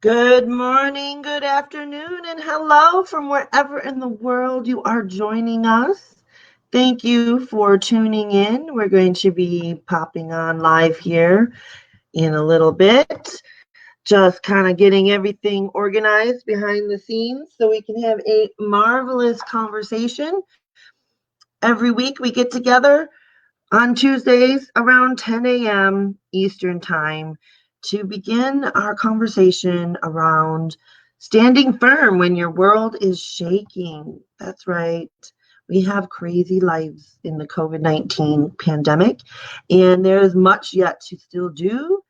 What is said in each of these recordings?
Good morning, good afternoon, and hello from wherever in the world you are joining us. Thank you for tuning in. We're going to be popping on live here in a little bit, just kind of getting everything organized behind the scenes so we can have a marvelous conversation. Every week we get together on Tuesdays around 10 a.m. Eastern Time to begin our conversation around standing firm when your world is shaking. That's right. We have crazy lives in the COVID-19 pandemic, and there is much yet to still do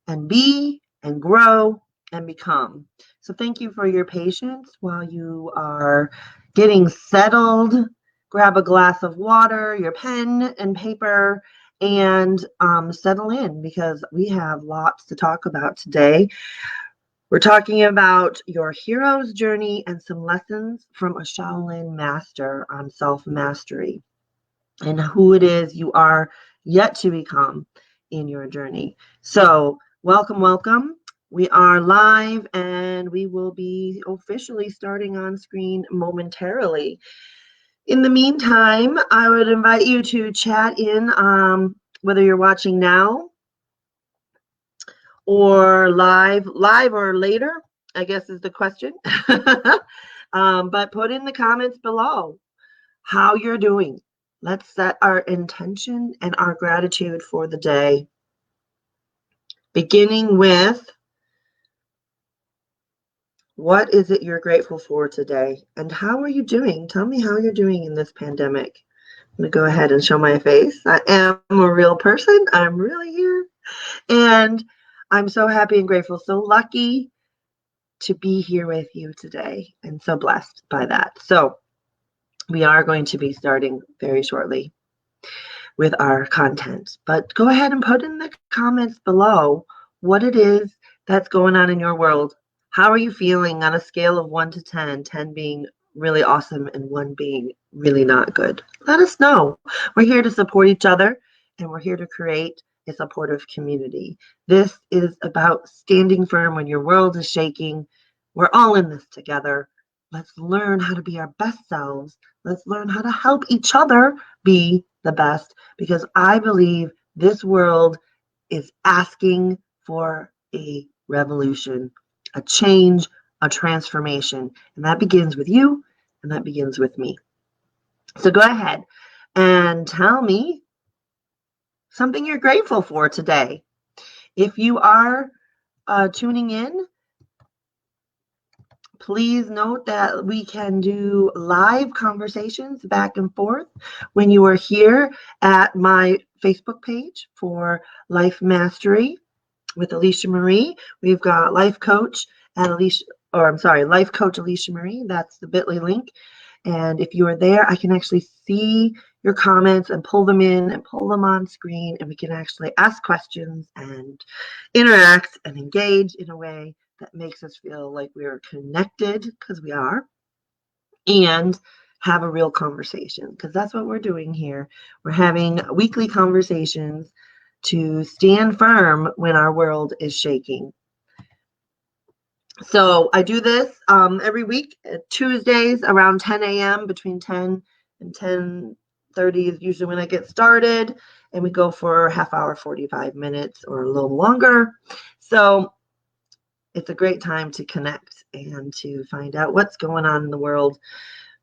and be and grow and become. So, thank you for your patience while you are getting settled. Grab a glass of water, your pen and paper, and settle in because we have lots to talk about today. We're talking about your hero's journey and some lessons from a Shaolin Master on self mastery and who it is you are yet to become in your journey. So, welcome, welcome. We are live and we will be officially starting on screen momentarily. In the meantime, I would invite you to chat in whether you're watching now or live or later, I guess is the question. But put in the comments below how you're doing. Let's set our intention and our gratitude for the day. Beginning with, what is it you're grateful for today? And how are you doing? Tell me how you're doing in this pandemic. I'm going to go ahead and show my face. I am a real person. I'm really here. And I'm so happy and grateful, so lucky to be here with you today and so blessed by that. So we are going to be starting very shortly with our content. But go ahead and put in the comments below what it is that's going on in your world. How are you feeling on a scale of 1 to 10, 10 being really awesome and 1 being really not good? Let us know. We're here to support each other and we're here to create a supportive community. This is about standing firm when your world is shaking. We're all in this together. Let's learn how to be our best selves. Let's learn how to help each other be the best because I believe this world is asking for a revolution, a change, a transformation. And that begins with you and that begins with me. So go ahead and tell me something you're grateful for today. If you are tuning in, please note that we can do live conversations back and forth when you are here at my Facebook page for Life Mastery with AliciaMarie. We've got Life Coach at Life Coach AliciaMarie. That's the bit.ly link. And if you are there, I can actually see your comments and pull them in and pull them on screen. And we can actually ask questions and interact and engage in a way that makes us feel like we are connected, because we are, and have a real conversation, because that's what we're doing here. We're having weekly conversations to stand firm when our world is shaking. So I do this every week, Tuesdays around 10 a.m. Between 10 and 10:30 is usually when I get started, and we go for a half hour, 45 minutes, or a little longer. So it's a great time to connect and to find out what's going on in the world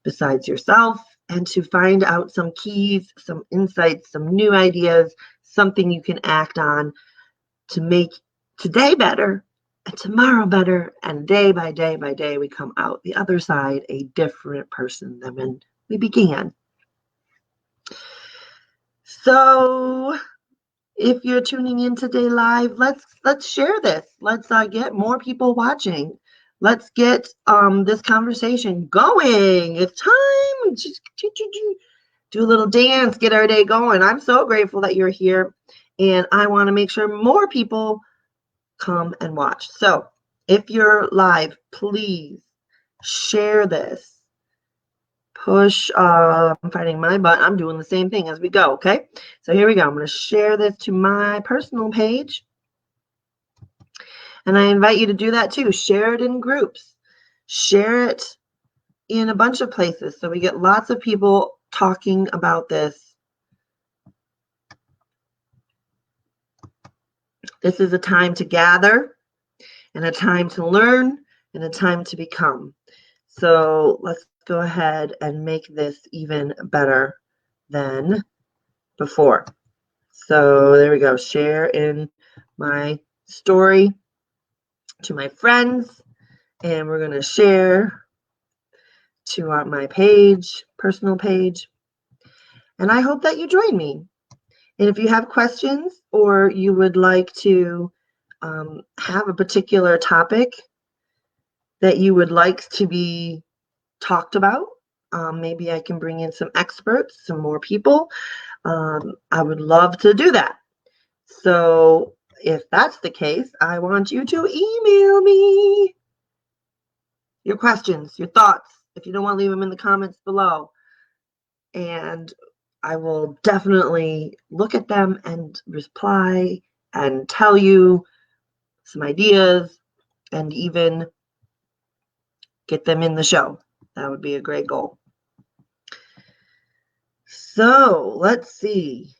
besides yourself, and to find out some keys, some insights, some new ideas, something you can act on to make today better and tomorrow better, and day by day by day we come out the other side a different person than when we began. So if you're tuning in today live, let's share this. Let's get more people watching. Let's get this conversation going. It's time. Just do a little dance, get our day going. I'm so grateful that you're here, and I want to make sure more people come and watch. So if you're live, please share this. Push, I'm finding my button. I'm doing the same thing as we go, okay? So here we go. I'm going to share this to my personal page. And I invite you to do that too. Share it in groups. Share it in a bunch of places so we get lots of people talking about this. This is a time to gather and a time to learn and a time to become. So let's go ahead and make this even better than before. So there we go. Share in my story to my friends, and we're going to share to my page, personal page. And I hope that you join me. And if you have questions or you would like to have a particular topic that you would like to be talked about, maybe I can bring in some experts, some more people. I would love to do that. So if that's the case, I want you to email me your questions, your thoughts, if you don't want to leave them in the comments below. And I will definitely look at them and reply and tell you some ideas and even get them in the show. That would be a great goal. So let's see.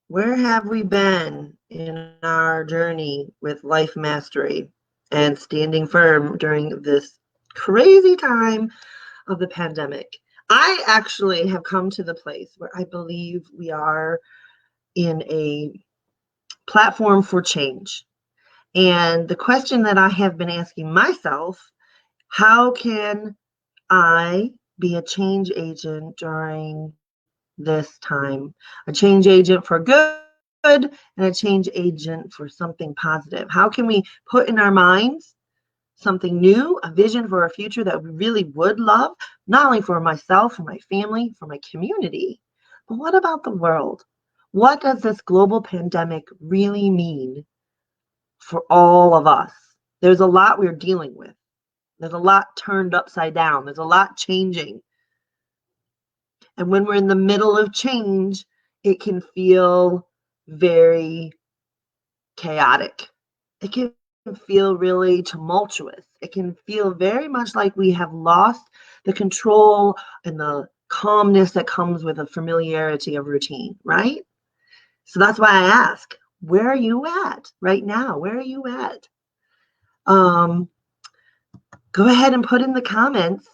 Where have we been in our journey with life mastery and standing firm during this crazy time of the pandemic? I actually have come to the place where I believe we are in a platform for change. And the question that I have been asking myself, how can I be a change agent during this time? A change agent for good and a change agent for something positive. How can we put in our minds something new, a vision for a future that we really would love, not only for myself, for my family, for my community, but what about the world? What does this global pandemic really mean for all of us? There's a lot we're dealing with. There's a lot turned upside down. There's a lot changing. And when we're in the middle of change, it can feel very chaotic. It can feel really tumultuous. It can feel very much like we have lost the control and the calmness that comes with a familiarity of routine, right? So that's why I ask, where are you at right now? Where are you at? Go ahead and put in the comments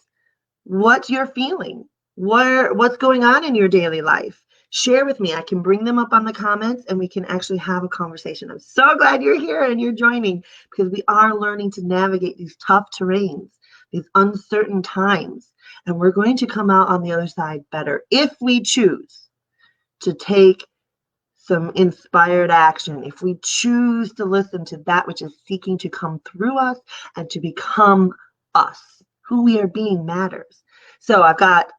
what you're feeling, what's going on in your daily life. Share with me. I can bring them up on the comments and we can actually have a conversation. I'm so glad you're here and you're joining, because we are learning to navigate these tough terrains, these uncertain times, and we're going to come out on the other side better if we choose to take some inspired action, if we choose to listen to that which is seeking to come through us and to become us. Who we are being matters. So I've got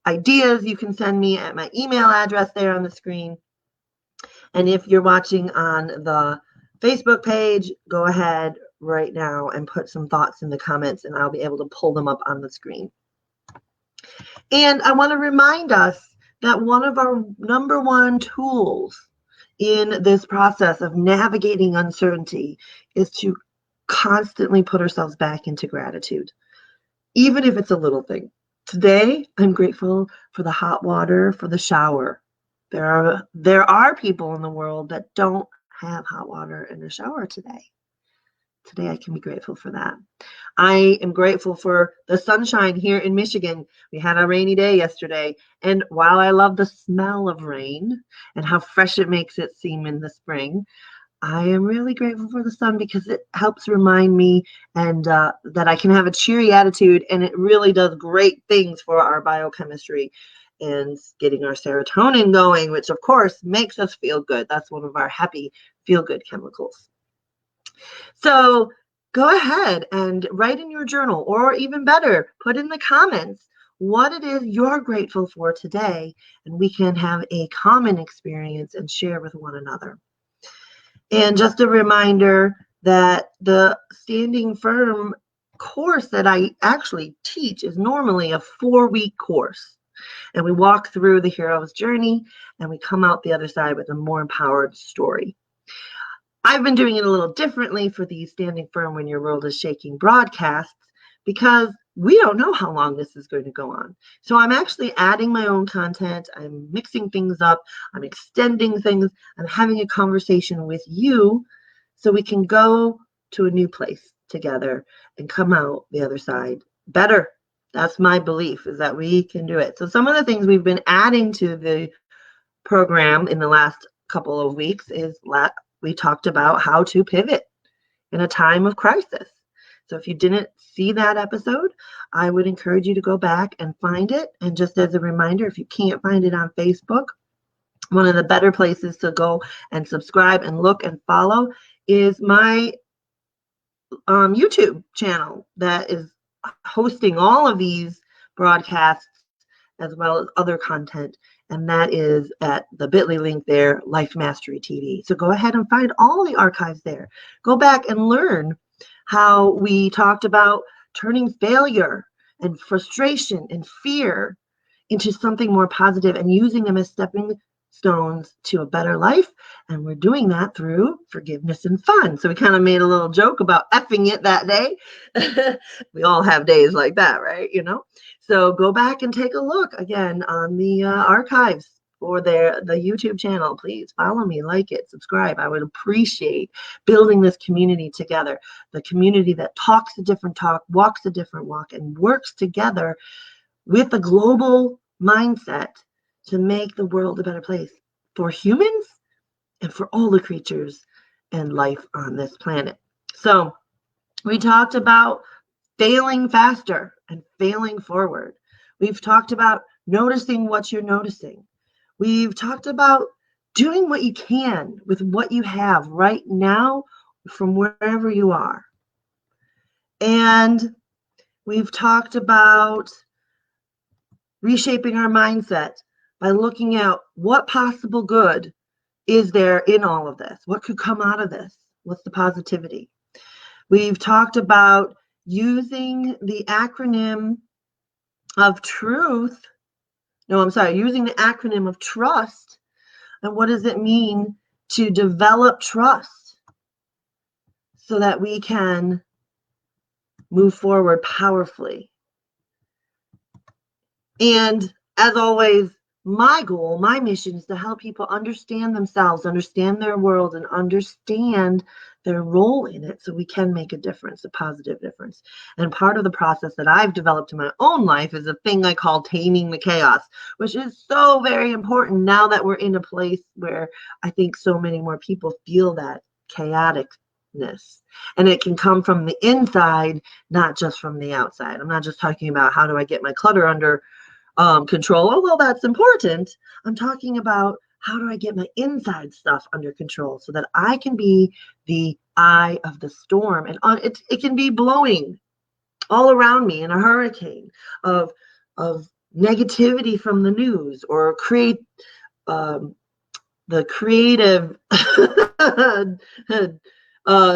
ideas you can send me at my email address there on the screen. And if you're watching on the Facebook page, go ahead right now and put some thoughts in the comments and I'll be able to pull them up on the screen. And I want to remind us that one of our number one tools in this process of navigating uncertainty is to constantly put ourselves back into gratitude, even if it's a little thing. Today, I'm grateful for the hot water, for the shower. There are people in the world that don't have hot water in the shower today. Today, I can be grateful for that. I am grateful for the sunshine here in Michigan. We had a rainy day yesterday, and while I love the smell of rain and how fresh it makes it seem in the spring, I am really grateful for the sun because it helps remind me and that I can have a cheery attitude, and it really does great things for our biochemistry and getting our serotonin going, which of course makes us feel good. That's one of our happy feel-good chemicals. So go ahead and write in your journal, or even better, put in the comments what it is you're grateful for today, and we can have a common experience and share with one another. And just a reminder that the Standing Firm course that I actually teach is normally a 4-week course. And we walk through the hero's journey and we come out the other side with a more empowered story. I've been doing it a little differently for the Standing Firm When Your World is Shaking broadcasts because we don't know how long this is going to go on. So I'm actually adding my own content. I'm mixing things up. I'm extending things. I'm having a conversation with you so we can go to a new place together and come out the other side better. That's my belief, is that we can do it. So some of the things we've been adding to the program in the last couple of weeks is we talked about how to pivot in a time of crisis. So if you didn't see that episode, I would encourage you to go back and find it. And just as a reminder, if you can't find it on Facebook, one of the better places to go and subscribe and look and follow is my YouTube channel that is hosting all of these broadcasts as well as other content. And that is at the bit.ly link there, Life Mastery TV. So go ahead and find all the archives there. Go back and learn how we talked about turning failure and frustration and fear into something more positive and using them as stepping stones to a better life. And we're doing that through forgiveness and fun. So we kind of made a little joke about effing it that day. We all have days like that, right? You know, so go back and take a look again on the archives for the YouTube channel. Please follow me, like it, subscribe. I would appreciate building this community together, the community that talks a different talk, walks a different walk, and works together with a global mindset to make the world a better place for humans and for all the creatures and life on this planet. So we talked about failing faster and failing forward. We've talked about noticing what you're noticing. We've talked about doing what you can with what you have right now from wherever you are. And we've talked about reshaping our mindset by looking at what possible good is there in all of this? What could come out of this? What's the positivity? We've talked about using the acronym of truth. No, I'm sorry, using the acronym of trust. And what does it mean to develop trust so that we can move forward powerfully? And as always, my goal, my mission is to help people understand themselves, understand their world, and understand their role in it so we can make a difference, a positive difference. And part of the process that I've developed in my own life is a thing I call taming the chaos, which is so very important now that we're in a place where I think so many more people feel that chaoticness. And it can come from the inside, not just from the outside. I'm not just talking about how do I get my clutter under control, although that's important. I'm talking about how do I get my inside stuff under control so that I can be the eye of the storm, and it can be blowing all around me in a hurricane of negativity from the news, or create the creative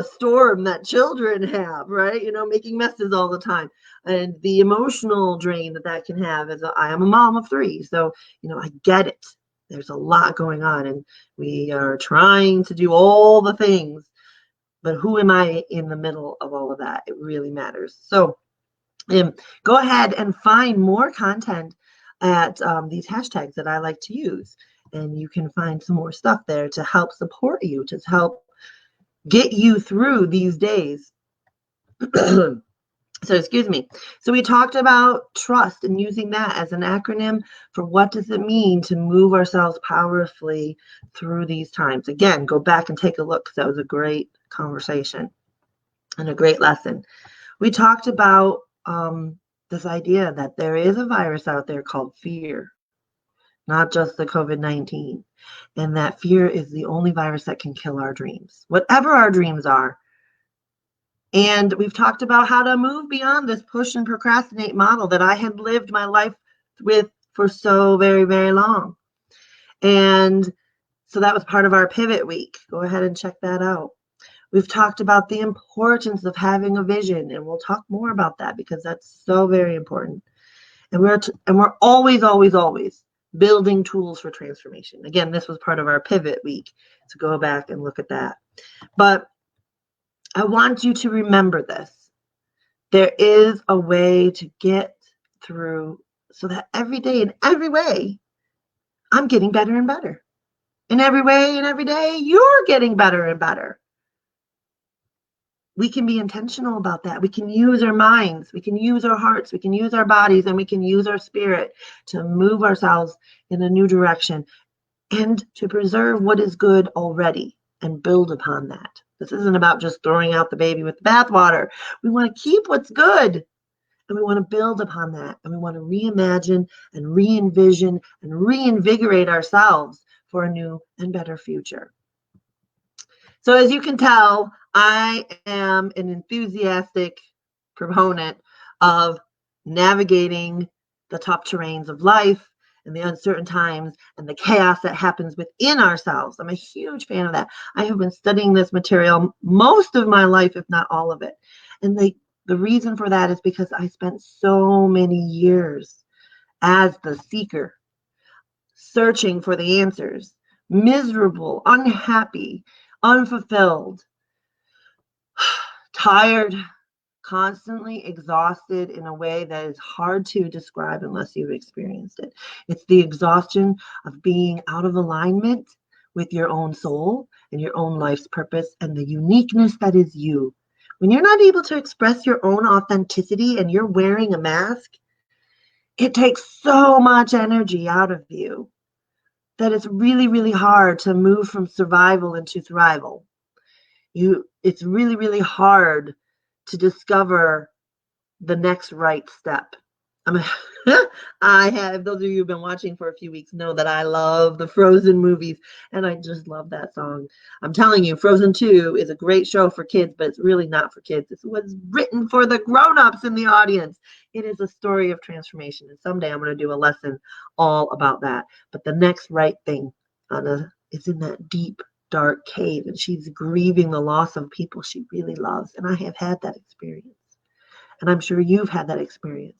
storm that children have, right? You know, making messes all the time, and the emotional drain that can have. As I am a mom of 3, so you know, I get it. There's a lot going on, and we are trying to do all the things, but who am I in the middle of all of that? It really matters. So go ahead and find more content at these hashtags that I like to use, and you can find some more stuff there to help support you, to help get you through these days. So excuse me. So we talked about trust and using that as an acronym for what does it mean to move ourselves powerfully through these times. Again, go back and take a look, because that was a great conversation and a great lesson. We talked about this idea that there is a virus out there called fear, not just the COVID-19, and that fear is the only virus that can kill our dreams, whatever our dreams are. And we've talked about how to move beyond this push and procrastinate model that I had lived my life with for so very, very long. And so that was part of our pivot week. Go ahead and check that out. We've talked about the importance of having a vision, and we'll talk more about that because that's so very important. And we're always, always, always building tools for transformation. Again, this was part of our pivot week, to go back and look at that. But I want you to remember this. There is a way to get through so that every day, in every way, I'm getting better and better. In every way and every day, you're getting better and better. We can be intentional about that. We can use our minds, we can use our hearts, we can use our bodies, and we can use our spirit to move ourselves in a new direction and to preserve what is good already and build upon that. This isn't about just throwing out the baby with the bathwater. We want to keep what's good, and we want to build upon that, and we want to reimagine and re-envision and reinvigorate ourselves for a new and better future. So as you can tell, I am an enthusiastic proponent of navigating the tough terrains of life and the uncertain times and the chaos that happens within ourselves. I'm a huge fan of that. I have been studying this material most of my life, if not all of it. And the reason for that is because I spent so many years as the seeker, searching for the answers, miserable, unhappy, unfulfilled, tired, constantly exhausted in a way that is hard to describe unless you've experienced it. It's the exhaustion of being out of alignment with your own soul and your own life's purpose and the uniqueness that is you. When you're not able to express your own authenticity and you're wearing a mask, it takes so much energy out of you that it's really, really hard to move from survival into thrival. It's really, really hard to discover the next right step. I have, those of you who've been watching for a few weeks know that I love the Frozen movies, and I just love that song. I'm telling you, Frozen 2 is a great show for kids, but it's really not for kids. It was written for the grown-ups in the audience. It is a story of transformation, and someday I'm going to do a lesson all about that. But the next right thing is in that deep, dark cave, and she's grieving the loss of people she really loves, and I have had that experience, and I'm sure you've had that experience.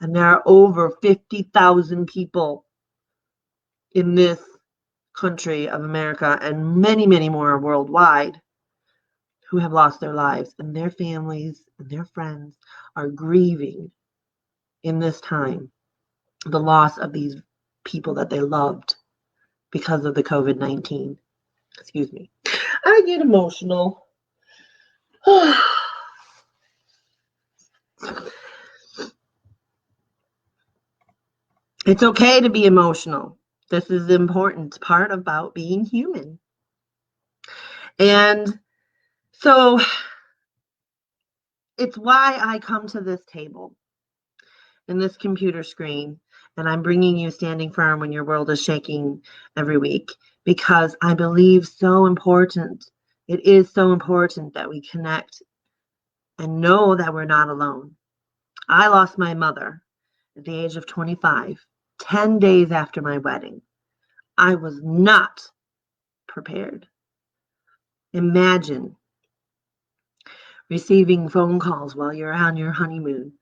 And there are over 50,000 people in this country of America and many, many more worldwide who have lost their lives, and their families and their friends are grieving in this time the loss of these people that they loved because of the COVID-19. Excuse me. I get emotional. It's okay to be emotional. This is the important part about being human. And so it's why I come to this table and this computer screen, and I'm bringing you Standing Firm When Your World is Shaking every week, because I believe so important. It is so important that we connect and know that we're not alone. I lost my mother at the age of 25, 10 days after my wedding. I was not prepared. Imagine receiving phone calls while you're on your honeymoon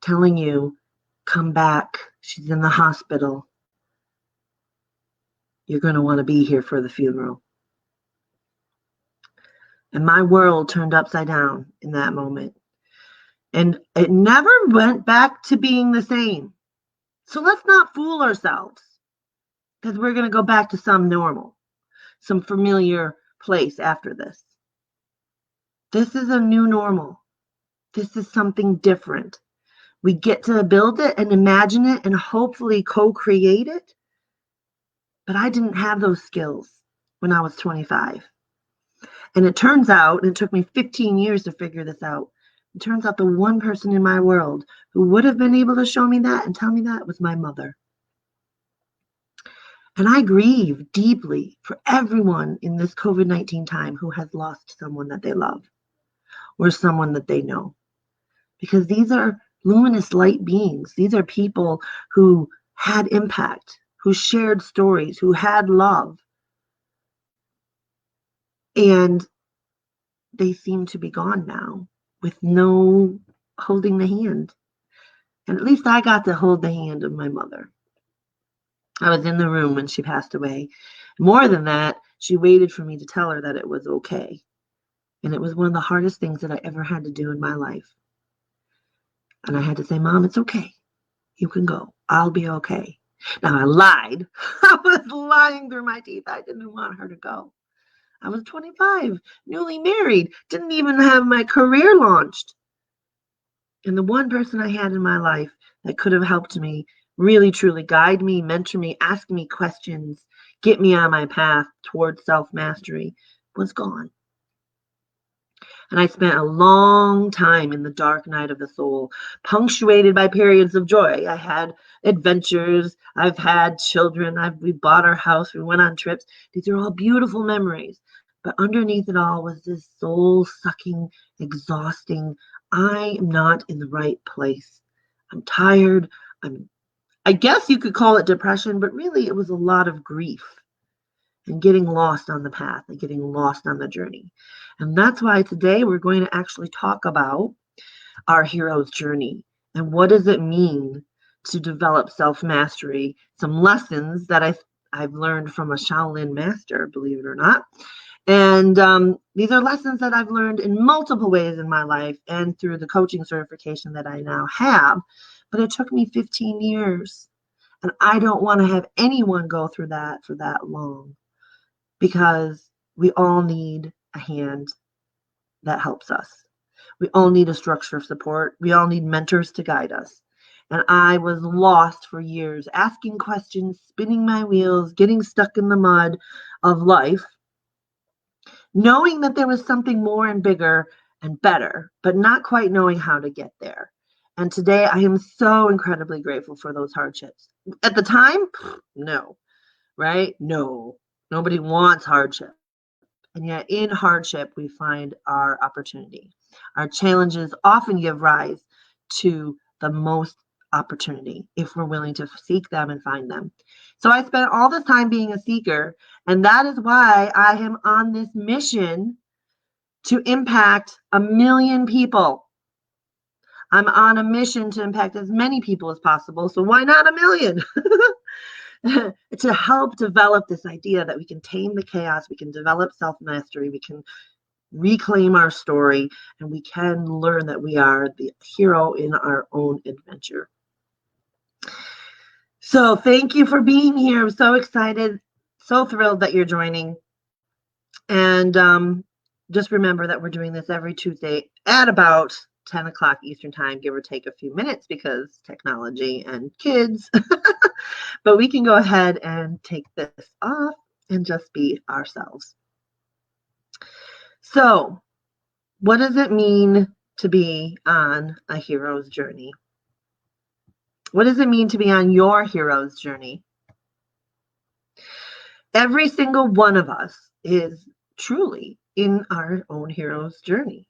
telling you, come back, she's in the hospital. You're going to want to be here for the funeral. And my world turned upside down in that moment. And it never went back to being the same. So let's not fool ourselves, because we're going to go back to some normal, some familiar place after this. This is a new normal. This is something different. We get to build it and imagine it and hopefully co-create it. But I didn't have those skills when I was 25. And it turns out, it took me 15 years to figure this out. It turns out the one person in my world who would have been able to show me that and tell me that was my mother. And I grieve deeply for everyone in this COVID-19 time who has lost someone that they love or someone that they know. Because these are luminous light beings. These are people who had impact, who shared stories, who had love. And they seem to be gone now with no holding the hand. And at least I got to hold the hand of my mother. I was in the room when she passed away. More than that, she waited for me to tell her that it was okay. And it was one of the hardest things that I ever had to do in my life. And I had to say, Mom, it's okay. You can go. I'll be okay. Now, I lied. I was lying through my teeth. I didn't want her to go. I was 25, newly married, didn't even have my career launched. And the one person I had in my life that could have helped me, really truly guide me, mentor me, ask me questions, get me on my path towards self-mastery, was gone. And I spent a long time in the dark night of the soul, punctuated by periods of joy. I had adventures. I've had children. We bought our house. We went on trips. These are all beautiful memories. But underneath it all was this soul-sucking, exhausting, I am not in the right place. I'm tired. I guess you could call it depression, but really it was a lot of grief and getting lost on the path and getting lost on the journey. And that's why today we're going to actually talk about our hero's journey and what does it mean to develop self-mastery, some lessons that I've learned from a Shaolin Master, believe it or not. And these are lessons that I've learned in multiple ways in my life and through the coaching certification that I now have. But it took me 15 years. And I don't want to have anyone go through that for that long, because we all need a hand that helps us. We all need a structure of support. We all need mentors to guide us. And I was lost for years, asking questions, spinning my wheels, getting stuck in the mud of life, knowing that there was something more and bigger and better, but not quite knowing how to get there. And today I am so incredibly grateful for those hardships. At the time, no, right? No, nobody wants hardship. And yet in hardship, we find our opportunity. Our challenges often give rise to the most opportunity if we're willing to seek them and find them. So I spent all this time being a seeker, and that is why I am on this mission to impact 1 million people. I'm on a mission to impact as many people as possible, so why not 1 million? To help develop this idea that we can tame the chaos, we can develop self-mastery, we can reclaim our story, and we can learn that we are the hero in our own adventure. So thank you for being here. I'm so excited, so thrilled that you're joining. And just remember that we're doing this every Tuesday at about 10 o'clock Eastern time, give or take a few minutes because technology and kids. But we can go ahead and take this off and just be ourselves. So, what does it mean to be on a hero's journey? What does it mean to be on your hero's journey? Every single one of us is truly in our own hero's journey.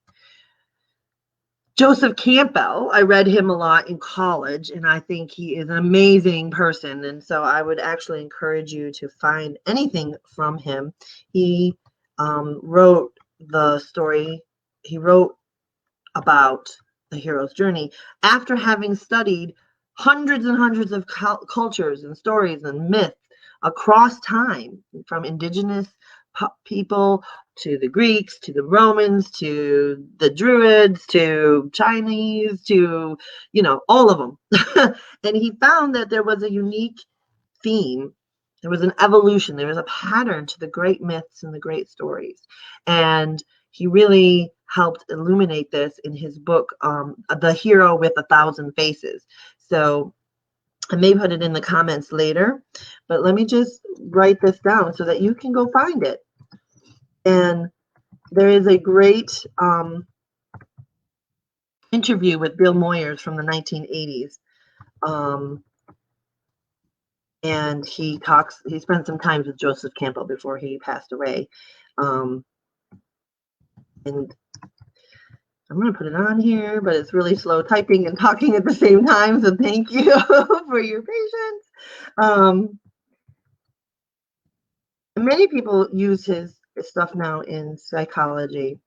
Joseph Campbell, I read him a lot in college, and I think he is an amazing person. And so I would actually encourage you to find anything from him. He wrote the story. He wrote about the hero's journey after having studied hundreds and hundreds of cultures and stories and myths across time, from indigenous people to the Greeks, to the Romans, to the Druids, to Chinese, to, all of them. And he found that there was a unique theme. There was an evolution. There was a pattern to the great myths and the great stories. And he really helped illuminate this in his book, The Hero with 1,000 Faces. So I may put it in the comments later, but let me just write this down so that you can go find it. And there is a great interview with Bill Moyers from the 1980s. And he spent some time with Joseph Campbell before he passed away. And I'm going to put it on here, but it's really slow typing and talking at the same time. So thank you for your patience. Many people use his stuff now in psychology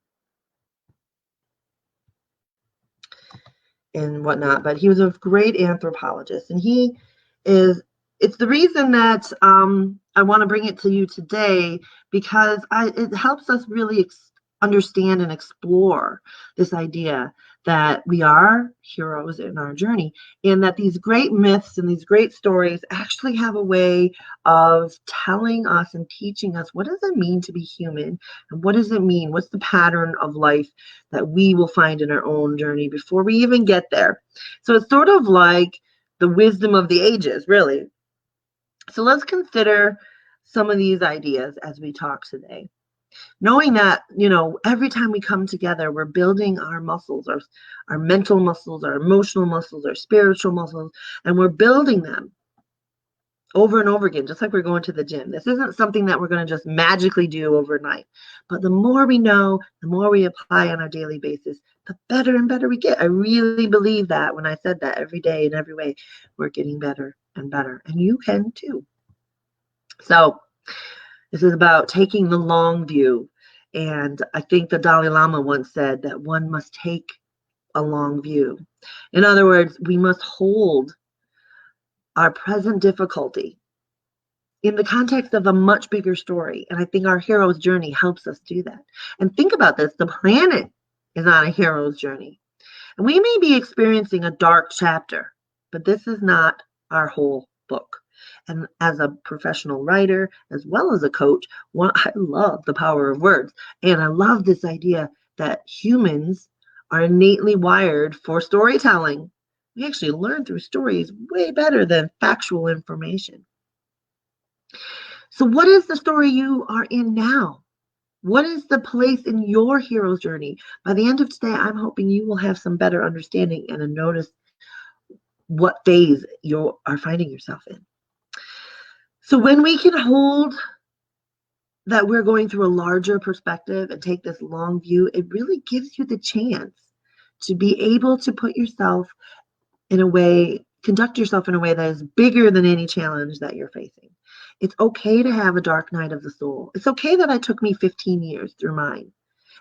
and whatnot, but he was a great anthropologist, and he is it's the reason that I want to bring it to you today, because it helps us really understand and explore this idea that we are heroes in our journey, and that these great myths and these great stories actually have a way of telling us and teaching us, what does it mean to be human, and what does it mean, what's the pattern of life that we will find in our own journey before we even get there. So it's sort of like the wisdom of the ages, really. So let's consider some of these ideas as we talk today. Knowing that, every time we come together, we're building our muscles, our mental muscles, our emotional muscles, our spiritual muscles, and we're building them over and over again, just like we're going to the gym. This isn't something that we're going to just magically do overnight. But the more we know, the more we apply on our daily basis, the better and better we get. I really believe that when I said that every day in every way, we're getting better and better. And you can too. So this is about taking the long view. And I think the Dalai Lama once said that one must take a long view. In other words, we must hold our present difficulty in the context of a much bigger story. And I think our hero's journey helps us do that. And think about this, the planet is on a hero's journey. And we may be experiencing a dark chapter, but this is not our whole book. And as a professional writer, as well as a coach, I love the power of words. And I love this idea that humans are innately wired for storytelling. We actually learn through stories way better than factual information. So what is the story you are in now? What is the place in your hero's journey? By the end of today, I'm hoping you will have some better understanding and a notice what phase you are finding yourself in. So when we can hold that we're going through a larger perspective and take this long view, it really gives you the chance to be able to put yourself in a way, conduct yourself in a way that is bigger than any challenge that you're facing. It's okay to have a dark night of the soul. It's okay that it took me 15 years through mine.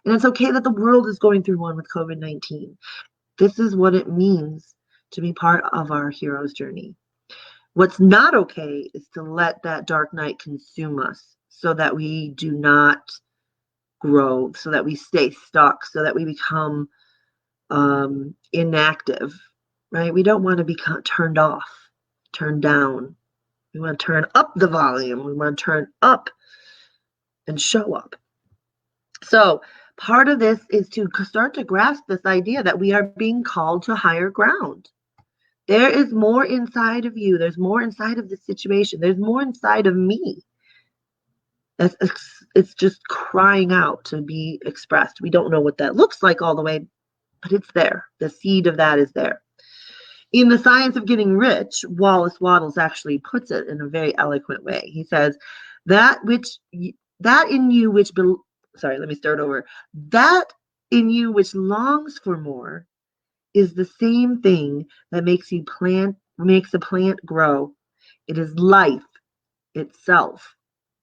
And it's okay that the world is going through one with COVID-19. This is what it means to be part of our hero's journey. What's not okay is to let that dark night consume us so that we do not grow, so that we stay stuck, so that we become inactive, right? We don't want to become turned off, turned down. We want to turn up the volume. We want to turn up and show up. So part of this is to start to grasp this idea that we are being called to higher ground. There is more inside of you. There's more inside of the situation. There's more inside of me. It's just crying out to be expressed. We don't know what that looks like all the way, but it's there. The seed of that is there. In The Science of Getting Rich, Wallace Wattles actually puts it in a very eloquent way. He says, that in you which longs for more is the same thing that makes a plant grow. It is life itself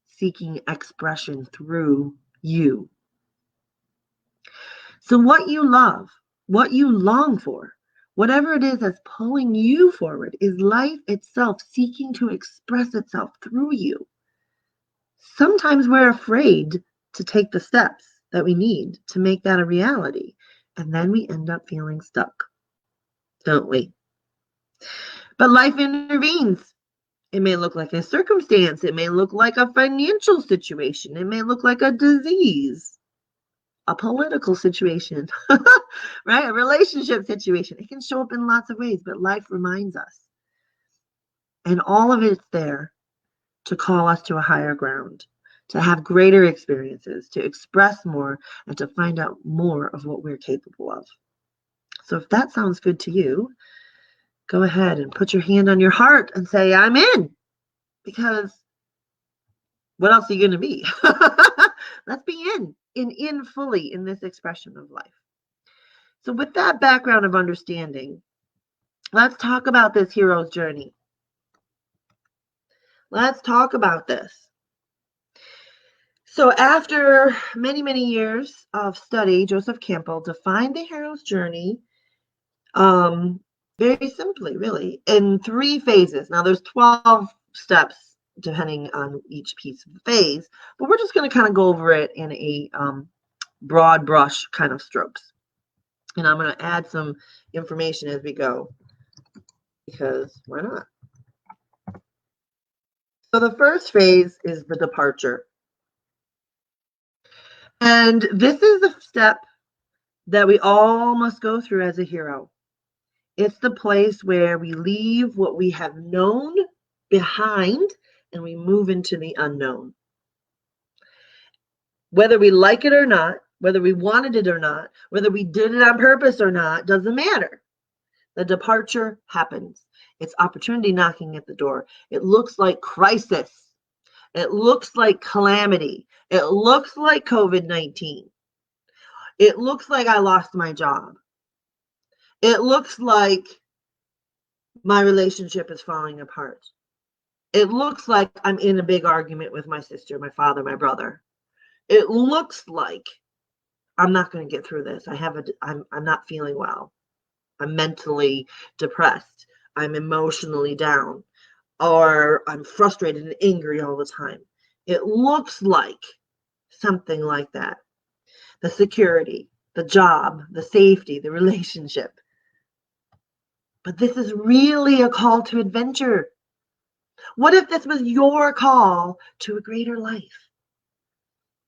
seeking expression through you. So what you love, what you long for, whatever it is that's pulling you forward, is life itself seeking to express itself through you. Sometimes we're afraid to take the steps that we need to make that a reality. And then we end up feeling stuck, don't we? But life intervenes. It may look like a circumstance. It may look like a financial situation. It may look like a disease, a political situation, right? A relationship situation. It can show up in lots of ways, but life reminds us. And all of it's there to call us to a higher ground, to have greater experiences, to express more, and to find out more of what we're capable of. So if that sounds good to you, go ahead and put your hand on your heart and say, I'm in. Because what else are you going to be? Let's be in fully in this expression of life. So with that background of understanding, let's talk about this hero's journey. Let's talk about this. So after many, many years of study, Joseph Campbell defined the hero's journey very simply, really, in 3 phases. Now, there's 12 steps depending on each piece of the phase, but we're just going to kind of go over it in a broad brush kind of strokes. And I'm going to add some information as we go, because why not? So the first phase is the departure. And this is the step that we all must go through as a hero. It's the place where we leave what we have known behind and we move into the unknown. Whether we like it or not, whether we wanted it or not, whether we did it on purpose or not, doesn't matter. The departure happens. It's opportunity knocking at the door. It looks like crisis. It looks like calamity. It looks like COVID-19. It looks like I lost my job. It looks like my relationship is falling apart. It looks like I'm in a big argument with my sister, my father, my brother. It looks like I'm not going to get through this. I'm not feeling well. I'm mentally depressed. I'm emotionally down, or I'm frustrated and angry all the time. It looks like something like that. The security, the job, the safety, the relationship. But this is really a call to adventure. What if this was your call to a greater life?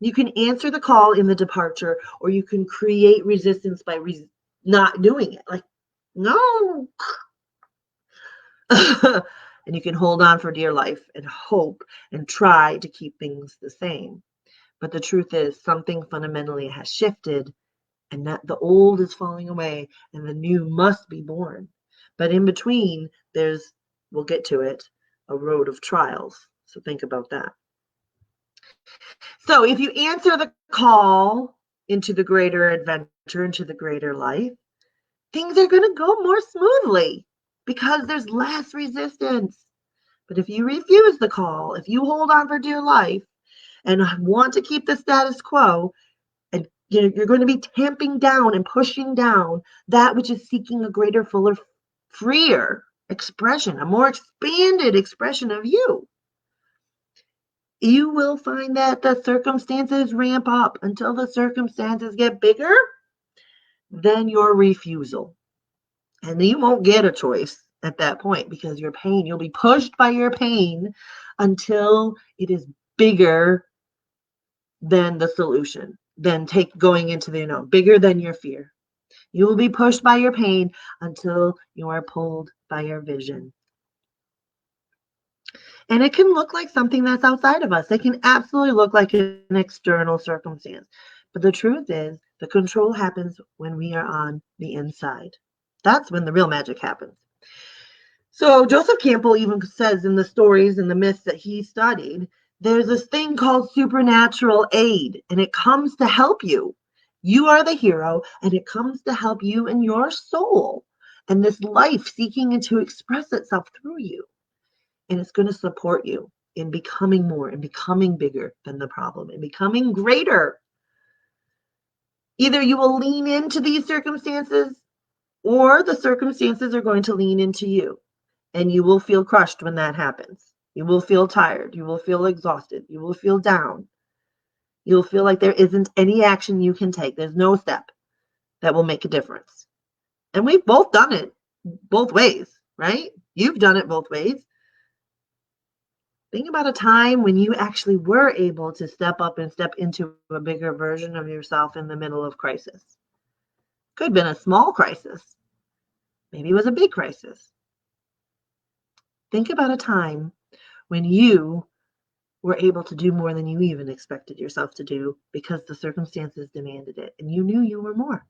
You can answer the call in the departure, or you can create resistance by not doing it. Like, no. And you can hold on for dear life and hope and try to keep things the same. But the truth is, something fundamentally has shifted, and that the old is falling away and the new must be born. But in between, we'll get to it, a road of trials. So think about that. So if you answer the call into the greater adventure, into the greater life, things are going to go more smoothly because there's less resistance. But if you refuse the call, if you hold on for dear life and want to keep the status quo, and you're going to be tamping down and pushing down that which is seeking a greater, fuller, freer expression, a more expanded expression of you. You will find that the circumstances ramp up until the circumstances get bigger than your refusal. And you won't get a choice at that point, because your pain, you'll be pushed by your pain until it is bigger than the solution, than going into the bigger than your fear. You will be pushed by your pain until you are pulled by your vision. And it can look like something that's outside of us. It can absolutely look like an external circumstance. But the truth is, the control happens when we are on the inside. That's when the real magic happens. So Joseph Campbell even says in the stories and the myths that he studied, there's this thing called supernatural aid, and it comes to help you. You are the hero, and it comes to help you and your soul and this life seeking to express itself through you. And it's going to support you in becoming more and becoming bigger than the problem and becoming greater. Either you will lean into these circumstances, or the circumstances are going to lean into you. And you will feel crushed when that happens. You will feel tired. You will feel exhausted. You will feel down. You'll feel like there isn't any action you can take. There's no step that will make a difference. And we've both done it both ways, right? You've done it both ways. Think about a time when you actually were able to step up and step into a bigger version of yourself in the middle of crisis. Could have been a small crisis. Maybe it was a big crisis. Think about a time when you were able to do more than you even expected yourself to do because the circumstances demanded it, and you knew you were more.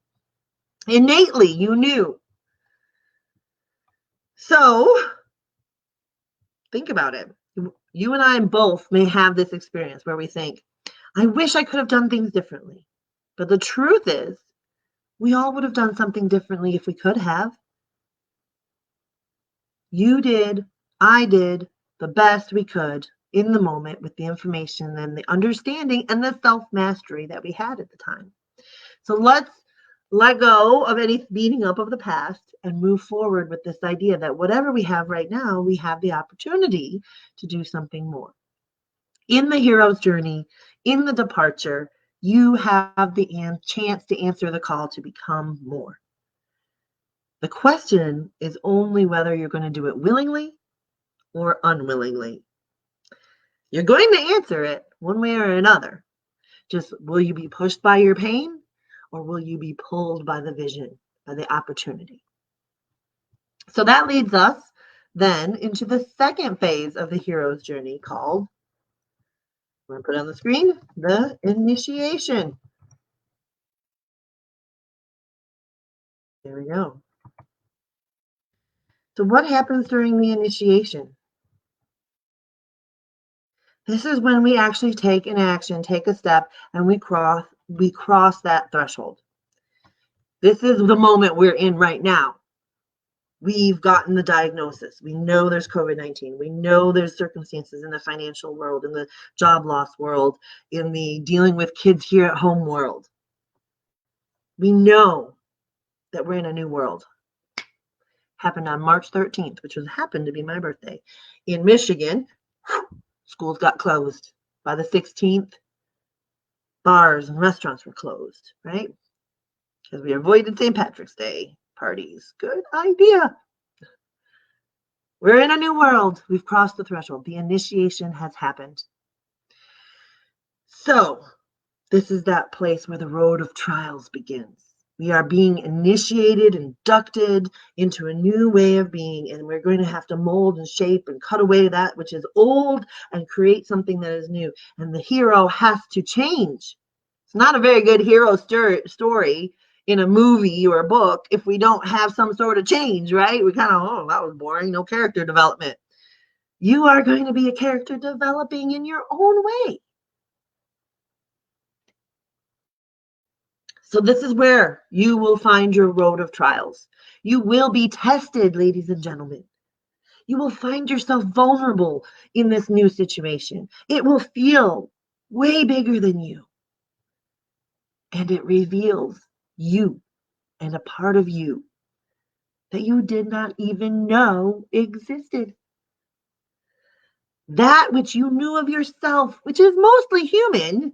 Innately, you knew. So, think about it. You and I both may have this experience where we think, I wish I could have done things differently. But the truth is, we all would have done something differently if we could have. You did, I did the best we could in the moment with the information and the understanding and the self-mastery that we had at the time. So let's let go of any beating up of the past and move forward with this idea that whatever we have right now, we have the opportunity to do something more. In the hero's journey, in the departure, you have the chance to answer the call to become more. The question is only whether you're going to do it willingly or unwillingly. You're going to answer it one way or another. Just will you be pushed by your pain, or will you be pulled by the vision, by the opportunity? So that leads us then into the second phase of the hero's journey called, I'm going to put it on the screen, the initiation. There we go. So what happens during the initiation? This is when we actually take an action, take a step, and we cross that threshold. This is the moment we're in right now. We've gotten the diagnosis. We know there's COVID-19. We know there's circumstances in the financial world, in the job loss world, in the dealing with kids here at home world. We know that we're in a new world. Happened on March 13th, which happened to be my birthday. In Michigan, schools got closed. By the 16th, bars and restaurants were closed, right? Because we avoided St. Patrick's Day parties. Good idea. We're in a new world. We've crossed the threshold. The initiation has happened. So this is that place where the road of trials begins. We are being initiated, inducted into a new way of being, and we're going to have to mold and shape and cut away that which is old and create something that is new. And the hero has to change. It's not a very good hero story in a movie or a book if we don't have some sort of change, right? We kind of, oh, that was boring, no character development. You are going to be a character developing in your own way. So this is where you will find your road of trials. You will be tested, ladies and gentlemen. You will find yourself vulnerable in this new situation. It will feel way bigger than you. And it reveals you and a part of you that you did not even know existed. That which you knew of yourself, which is mostly human,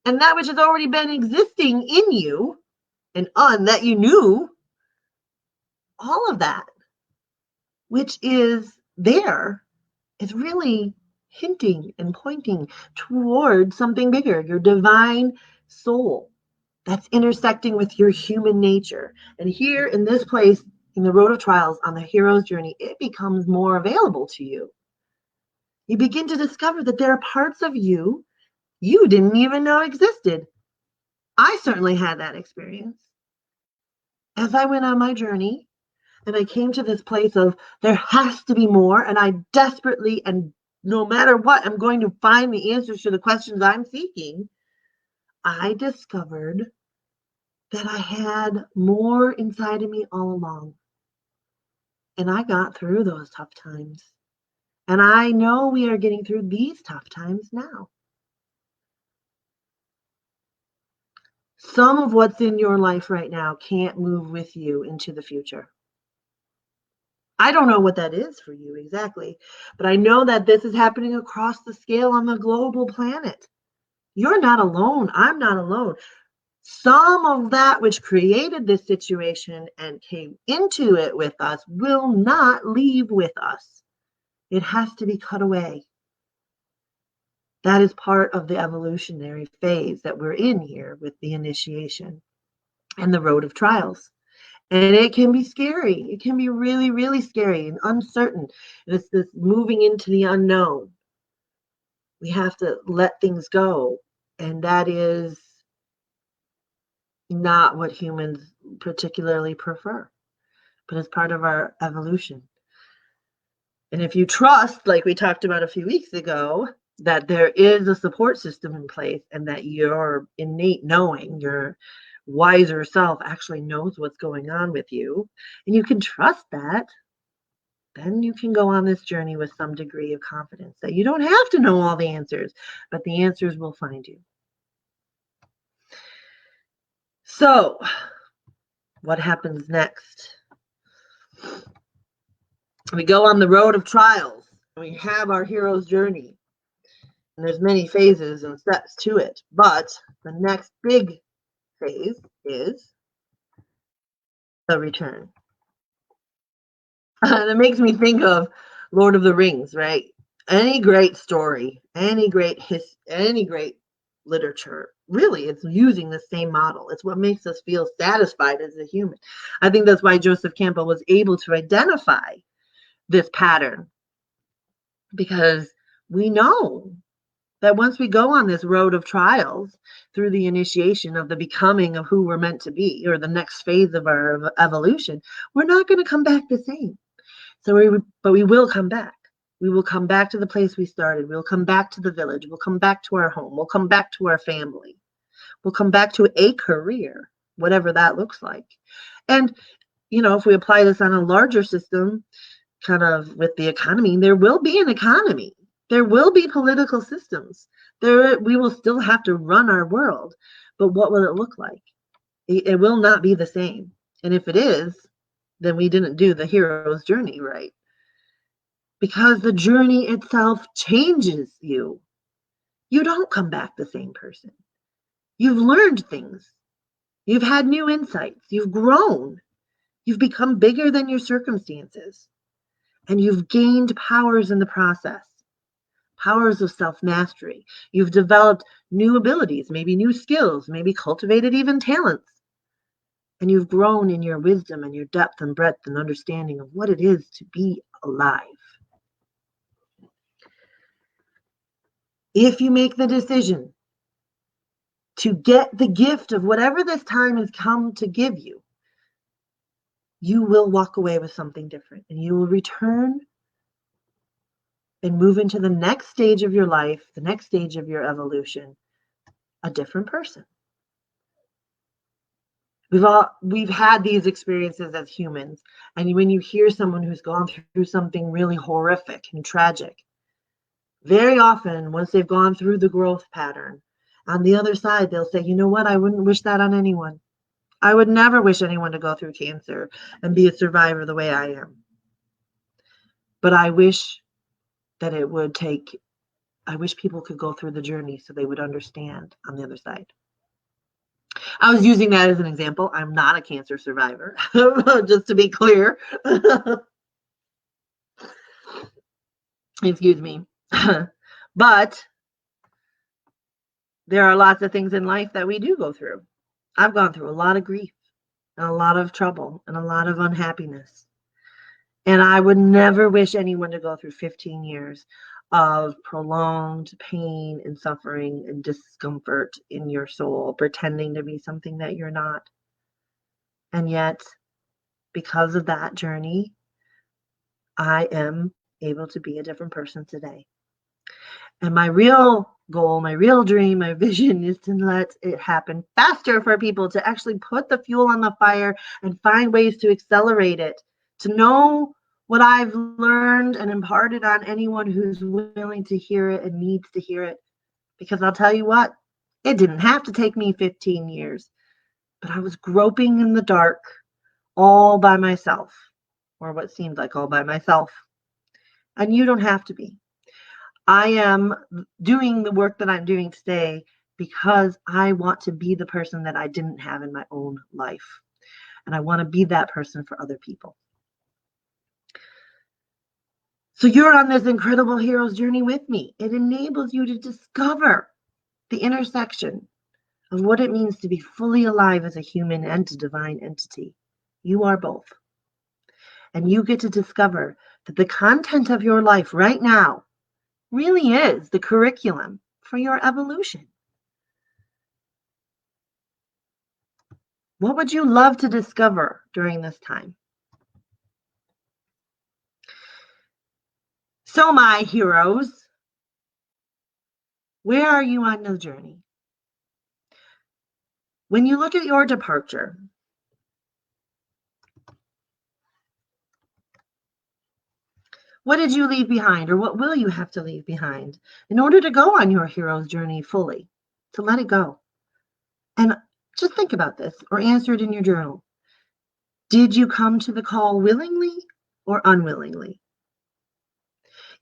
and that which has already been existing in you, and that you knew, all of that, which is there, is really hinting and pointing towards something bigger, your divine soul that's intersecting with your human nature. And here in this place, in the road of trials, on the hero's journey, it becomes more available to you. You begin to discover that there are parts of you didn't even know existed. I certainly had that experience. As I went on my journey and I came to this place of there has to be more, and I desperately, and no matter what, I'm going to find the answers to the questions I'm seeking, I discovered that I had more inside of me all along. And I got through those tough times. And I know we are getting through these tough times now. Some of what's in your life right now can't move with you into the future. I don't know what that is for you exactly, but I know that this is happening across the scale on the global planet. You're not alone. I'm not alone. Some of that which created this situation and came into it with us will not leave with us. It has to be cut away. That is part of the evolutionary phase that we're in here with the initiation and the road of trials. And it can be scary. It can be really, really scary and uncertain. It's this moving into the unknown. We have to let things go. And that is not what humans particularly prefer, but it's part of our evolution. And if you trust, like we talked about a few weeks ago, that there is a support system in place and that your innate knowing, your wiser self actually knows what's going on with you, and you can trust that, then you can go on this journey with some degree of confidence that you don't have to know all the answers, but the answers will find you. So, what happens next? We go on the road of trials. We have our hero's journey. And there's many phases and steps to it. But the next big phase is the return. That makes me think of Lord of the Rings, right? Any great story, any great literature, really, it's using the same model. It's what makes us feel satisfied as a human. I think that's why Joseph Campbell was able to identify this pattern, because we know that once we go on this road of trials through the initiation of the becoming of who we're meant to be, or the next phase of our evolution, we're not going to come back the same. But we will come back. We will come back to the place we started. We'll come back to the village. We'll come back to our home. We'll come back to our family. We'll come back to a career, whatever that looks like. And, if we apply this on a larger system, kind of with the economy, there will be an economy. There will be political systems. We will still have to run our world. But what will it look like? It will not be the same. And if it is, then we didn't do the hero's journey right. Because the journey itself changes you. You don't come back the same person. You've learned things. You've had new insights. You've grown. You've become bigger than your circumstances. And you've gained powers in the process. Powers of self-mastery. You've developed new abilities, maybe new skills, maybe cultivated even talents. And you've grown in your wisdom and your depth and breadth and understanding of what it is to be alive. If you make the decision to get the gift of whatever this time has come to give you, you will walk away with something different, and you will return and move into the next stage of your life, the next stage of your evolution, a different person. We've had these experiences as humans, and when you hear someone who's gone through something really horrific and tragic, very often once they've gone through the growth pattern, on the other side they'll say, you know what, I wouldn't wish that on anyone. I would never wish anyone to go through cancer and be a survivor the way I am. But I wish that I wish people could go through the journey so they would understand on the other side. I was using that as an example. I'm not a cancer survivor, just to be clear. Excuse me. But there are lots of things in life that we do go through. I've gone through a lot of grief and a lot of trouble and a lot of unhappiness. And I would never wish anyone to go through 15 years of prolonged pain and suffering and discomfort in your soul, pretending to be something that you're not. And yet, because of that journey, I am able to be a different person today. And my real goal, my real dream, my vision is to let it happen faster for people, to actually put the fuel on the fire and find ways to accelerate it, to know what I've learned and imparted on anyone who's willing to hear it and needs to hear it. Because I'll tell you what, it didn't have to take me 15 years, but I was groping in the dark all by myself, or what seemed like all by myself. And you don't have to be. I am doing the work that I'm doing today because I want to be the person that I didn't have in my own life. And I want to be that person for other people. So you're on this incredible hero's journey with me. It enables you to discover the intersection of what it means to be fully alive as a human and a divine entity. You are both. And you get to discover that the content of your life right now really is the curriculum for your evolution. What would you love to discover during this time? So, my heroes, where are you on the journey? When you look at your departure, what did you leave behind, or what will you have to leave behind in order to go on your hero's journey fully, to let it go? And Just think about this or answer it in your journal. Did you come to the call willingly or unwillingly?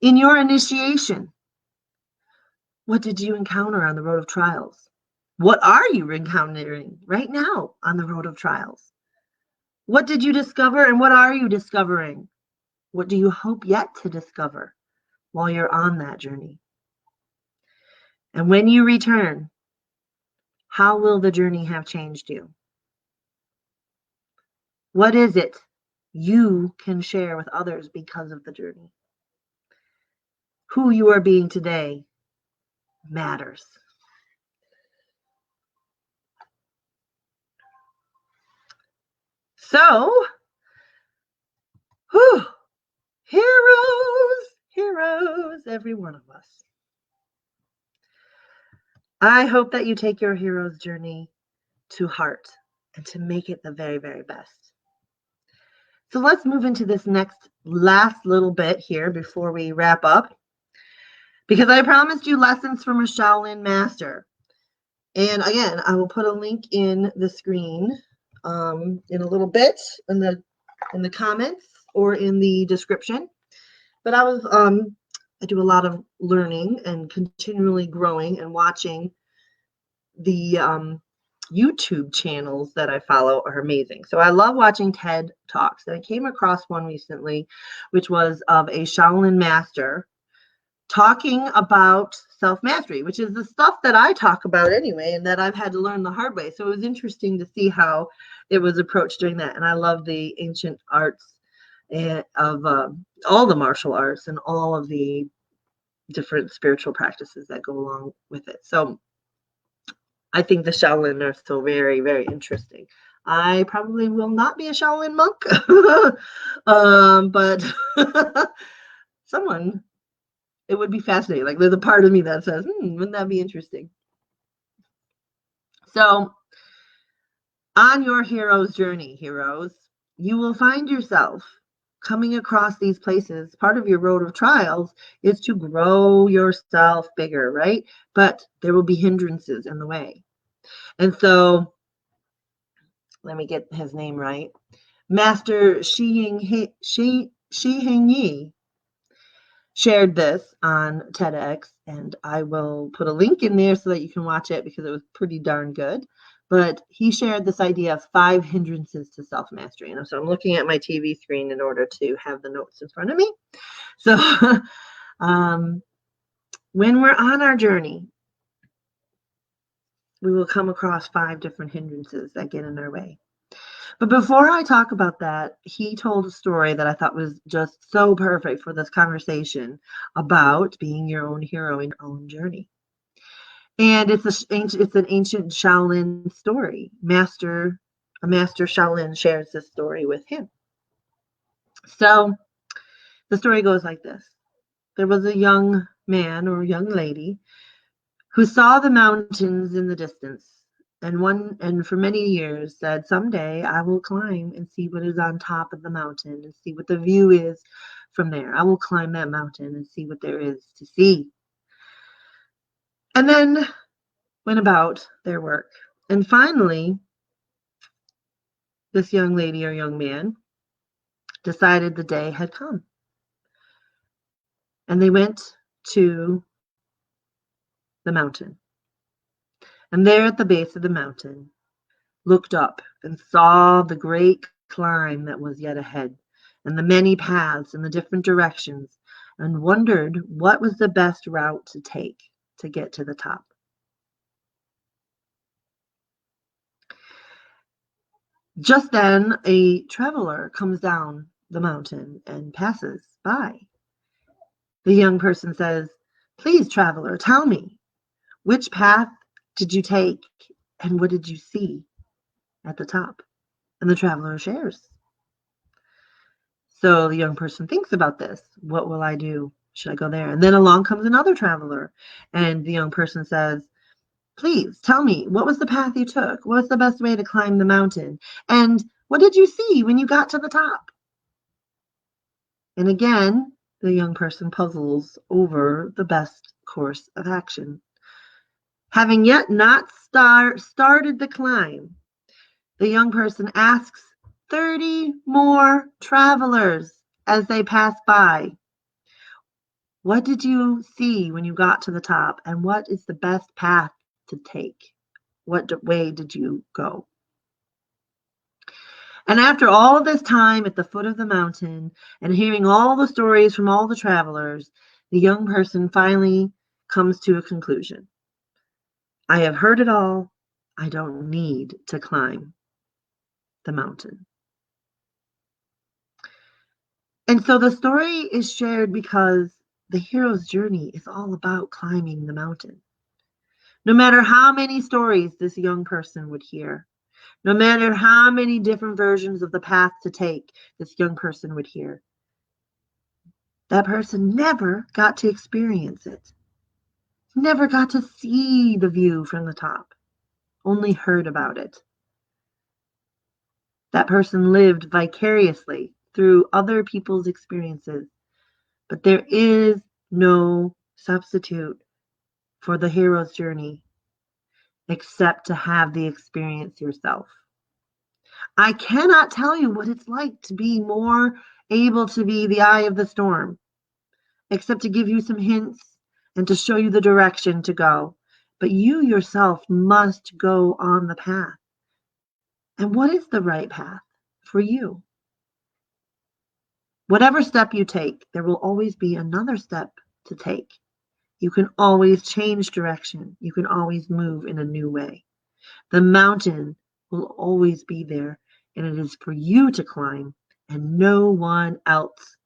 In your initiation, what did you encounter on the road of trials? What are you encountering right now on the road of trials? What did you discover and what are you discovering? What do you hope yet to discover while you're on that journey? And when you return, how will the journey have changed you? What is it you can share with others because of the journey? Who you are being today matters. So, whew, heroes, every one of us. I hope that you take your hero's journey to heart and to make it the very, very best. So let's move into this last little bit here before we wrap up, because I promised you lessons from a Shaolin Master. And again, I will put a link in the screen in a little bit in the comments or in the description. But I do a lot of learning and continually growing and watching. The YouTube channels that I follow are amazing. So I love watching TED Talks. And I came across one recently, which was of a Shaolin Master talking about self-mastery, which is the stuff that I talk about anyway, and that I've had to learn the hard way. So it was interesting to see how it was approached doing that. And I love the ancient arts of all the martial arts and all of the different spiritual practices that go along with it. So I think the Shaolin are still very, very interesting. I probably will not be a Shaolin monk, but it would be fascinating. Like there's a part of me that says, wouldn't that be interesting? So on your hero's journey, heroes, you will find yourself coming across these places. Part of your road of trials is to grow yourself bigger, right? But there will be hindrances in the way. And so, let me get his name right. Master Shi Heng shared this on TEDx, and I will put a link in there so that you can watch it because it was pretty darn good. But he shared this idea of 5 hindrances to self-mastery. And so I'm looking at my TV screen in order to have the notes in front of me. So when we're on our journey, we will come across 5 different hindrances that get in our way. But before I talk about that, he told a story that I thought was just so perfect for this conversation about being your own hero in your own journey. And it's an ancient Shaolin story. A master Shaolin shares this story with him. So the story goes like this. There was a young man or young lady who saw the mountains in the distance and for many years said, someday I will climb and see what is on top of the mountain and see what the view is from there. I will climb that mountain and see what there is to see. And then went about their work. And finally, this young lady or young man decided the day had come. And they went to the mountain. And there at the base of the mountain, looked up and saw the great climb that was yet ahead, and the many paths in the different directions, and wondered what was the best route to take to get to the top. Just then, a traveler comes down the mountain and passes by. The young person says, "Please, traveler, tell me, which path did you take and what did you see at the top?" And the traveler shares. So the young person thinks about this. What will I do? Should I go there? And then along comes another traveler. And the young person says, "Please tell me, what was the path you took? What's the best way to climb the mountain? And what did you see when you got to the top?" And again, the young person puzzles over the best course of action. Having yet not started the climb, the young person asks 30 more travelers as they pass by, "What did you see when you got to the top, and what is the best path to take? What way did you go?" And after all of this time at the foot of the mountain and hearing all the stories from all the travelers, the young person finally comes to a conclusion. "I have heard it all. I don't need to climb the mountain." And so the story is shared because the hero's journey is all about climbing the mountain. No matter how many stories this young person would hear, no matter how many different versions of the path to take this young person would hear, that person never got to experience it, never got to see the view from the top, only heard about it. That person lived vicariously through other people's experiences, but there is no substitute for the hero's journey except to have the experience yourself. I cannot tell you what it's like to be more able to be the eye of the storm, except to give you some hints and to show you the direction to go. But you yourself must go on the path. And what is the right path for you? Whatever step you take, there will always be another step to take. You can always change direction. You can always move in a new way. The mountain will always be there, and it is for you to climb and no one else.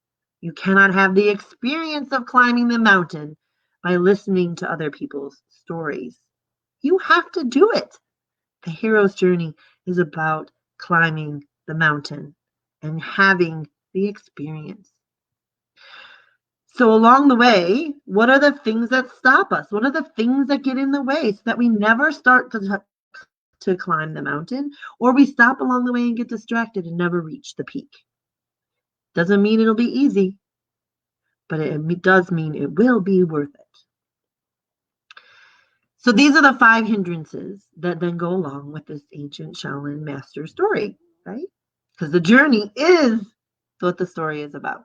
You cannot have the experience of climbing the mountain by listening to other people's stories. You have to do it. The hero's journey is about climbing the mountain and having the experience. So along the way, what are the things that stop us? What are the things that get in the way so that we never start to climb the mountain, or we stop along the way and get distracted and never reach the peak? Doesn't mean it'll be easy, but it does mean it will be worth it. So these are the 5 hindrances that then go along with this ancient Shaolin Master story, right? Because the journey is what the story is about.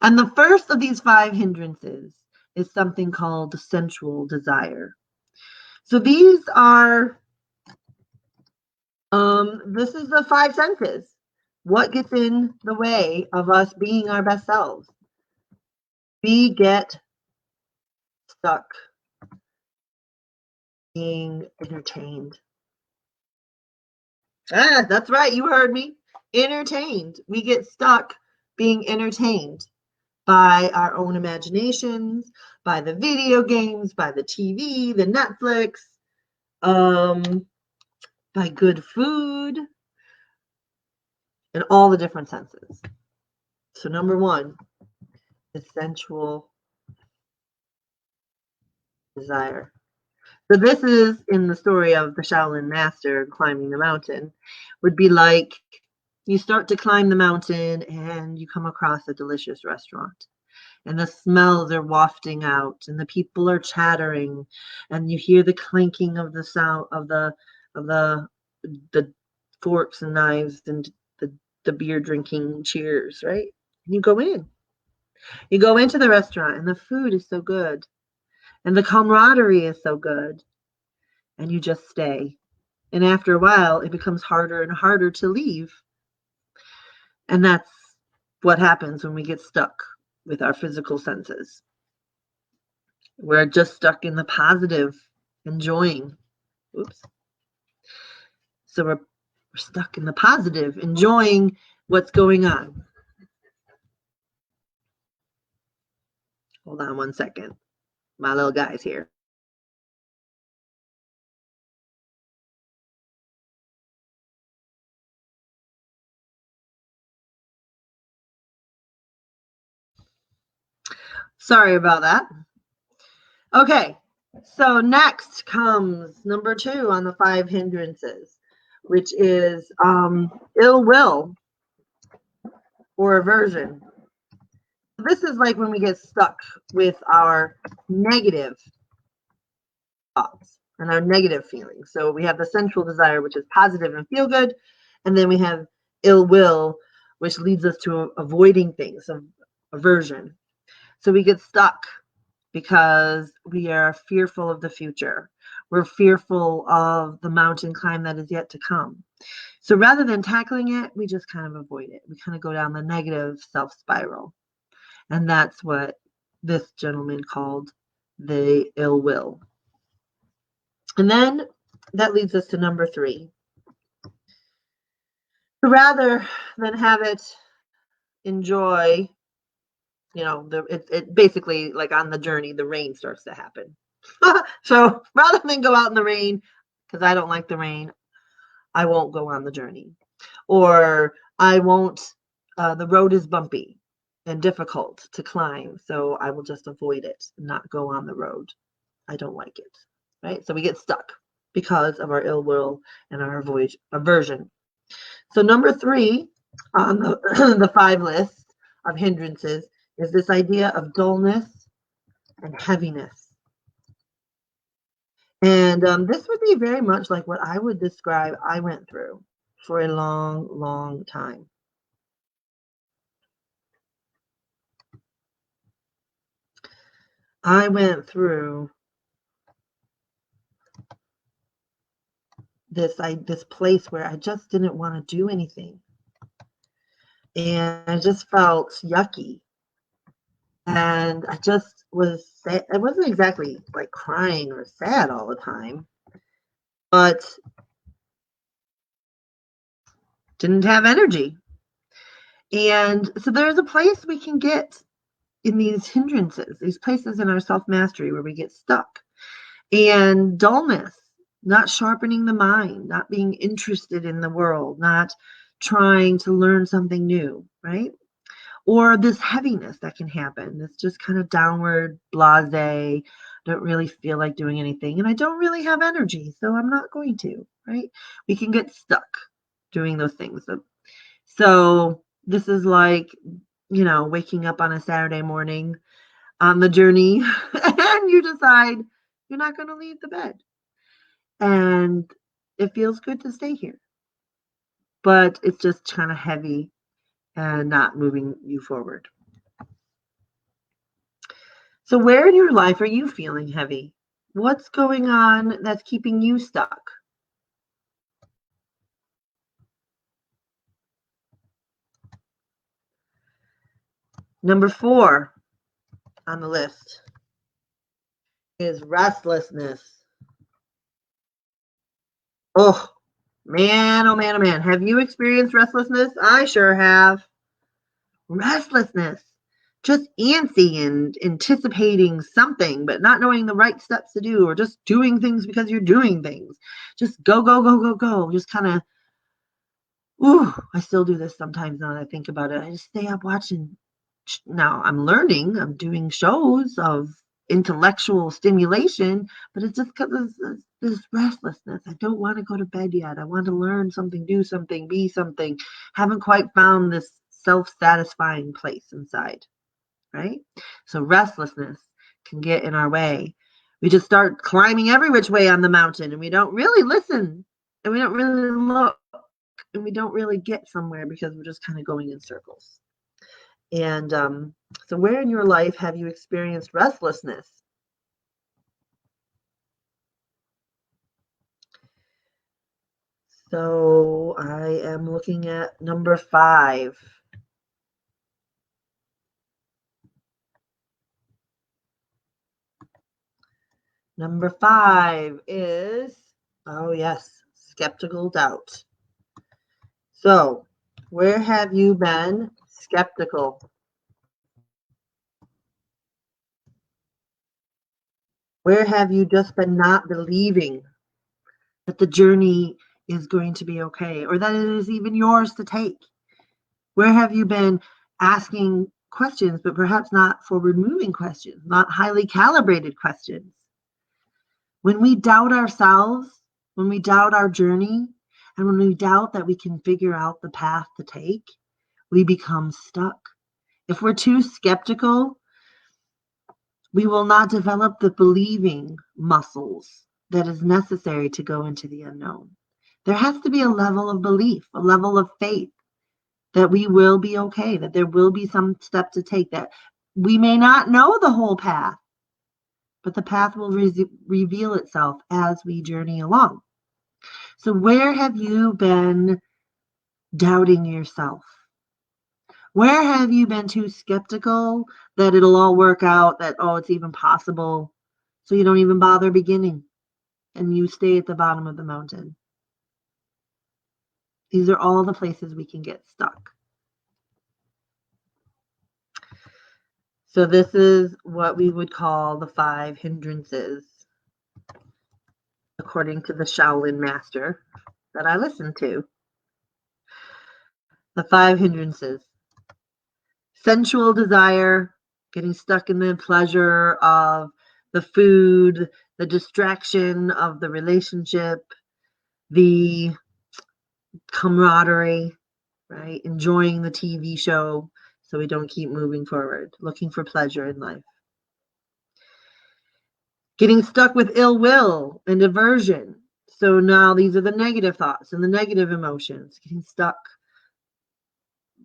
And the first of these 5 hindrances is something called sensual desire. So these are, this is the 5 senses. What gets in the way of us being our best selves? We get stuck being entertained. That's right, you heard me. Entertained. We get stuck being entertained by our own imaginations, by the video games, by the TV, the Netflix, by good food, and all the different senses. So number 1 is sensual desire. So this is in the story of the Shaolin Master climbing the mountain, would be like you start to climb the mountain and you come across a delicious restaurant and the smells are wafting out and the people are chattering and you hear the clinking of the sound of the forks and knives and the beer drinking cheers, right? And you go in. You go into the restaurant and the food is so good and the camaraderie is so good. And you just stay. And after a while, it becomes harder and harder to leave. And that's what happens when we get stuck with our physical senses. We're just stuck in the positive, enjoying. Oops. So we're stuck in the positive, enjoying what's going on. Hold on one second. My little guy's here. Sorry about that. Okay, so next comes number 2 on the 5 hindrances, which is ill will or aversion. This is like when we get stuck with our negative thoughts. and our negative feelings. So we have the sensual desire, which is positive and feel good. And then we have ill will, which leads us to avoiding things, aversion. So we get stuck because we are fearful of the future. We're fearful of the mountain climb that is yet to come. So rather than tackling it, we just kind of avoid it. We kind of go down the negative self spiral. And that's what this gentleman called the ill will. And then that leads us to number 3. So rather than have it enjoy, it basically, like on the journey, the rain starts to happen. So rather than go out in the rain, because I don't like the rain, I won't go on the journey. Or I won't, the road is bumpy and difficult to climb, so I will just avoid it, not go on the road. I don't like it, right? So we get stuck because of our ill will and our aversion. So number 3 on the, the 5 list of hindrances is this idea of dullness and heaviness. And this would be very much like what I would describe I went through for a long, long time. I went through this place where I just didn't want to do anything. And I just felt yucky. And I just was sad. I wasn't exactly like crying or sad all the time, but didn't have energy. And so there's a place we can get in these hindrances, these places in our self-mastery where we get stuck. And dullness, not sharpening the mind, not being interested in the world, not trying to learn something new, right? Or this heaviness that can happen. This just kind of downward, blase, don't really feel like doing anything. And I don't really have energy, so I'm not going to, right? We can get stuck doing those things. So this is like, waking up on a Saturday morning on the journey and you decide you're not going to leave the bed. And it feels good to stay here. But it's just kind of heavy and not moving you forward. So where in your life are you feeling heavy? What's going on that's keeping you stuck? Number 4 on the list is restlessness. Oh, man, oh man, oh man. Have you experienced restlessness? I sure have. Restlessness. Just antsy and anticipating something, but not knowing the right steps to do, or just doing things because you're doing things. Just go, go, go, go, go. Just kind of, I still do this sometimes now that I think about it. I just stay up watching. Now I'm learning, I'm doing shows of intellectual stimulation, but it's just because of this restlessness. I don't want to go to bed yet. I want to learn something, do something, be something. Haven't quite found this self-satisfying place inside, right? So restlessness can get in our way. We just start climbing every which way on the mountain, and we don't really listen, and we don't really look, and we don't really get somewhere because we're just kind of going in circles. And so where in your life have you experienced restlessness? So I am looking at number 5. Number 5 is, oh yes, skeptical doubt. So where have you been skeptical? Where have you just been not believing that the journey is going to be okay, or that it is even yours to take? Where have you been asking questions, but perhaps not for removing questions, not highly calibrated questions? When we doubt ourselves, when we doubt our journey, and when we doubt that we can figure out the path to take, we become stuck. If we're too skeptical, we will not develop the believing muscles that is necessary to go into the unknown. There has to be a level of belief, a level of faith that we will be okay, that there will be some step to take, that we may not know the whole path, but the path will reveal itself as we journey along. So where have you been doubting yourself? Where have you been too skeptical that it'll all work out, that, oh, it's even possible, so you don't even bother beginning and you stay at the bottom of the mountain? These are all the places we can get stuck. So this is what we would call the 5 hindrances, according to the Shaolin Master that I listened to. The 5 hindrances. Sensual desire, getting stuck in the pleasure of the food, the distraction of the relationship, the camaraderie, right? Enjoying the TV show so we don't keep moving forward, looking for pleasure in life. Getting stuck with ill will and aversion. So now these are the negative thoughts and the negative emotions. Getting stuck,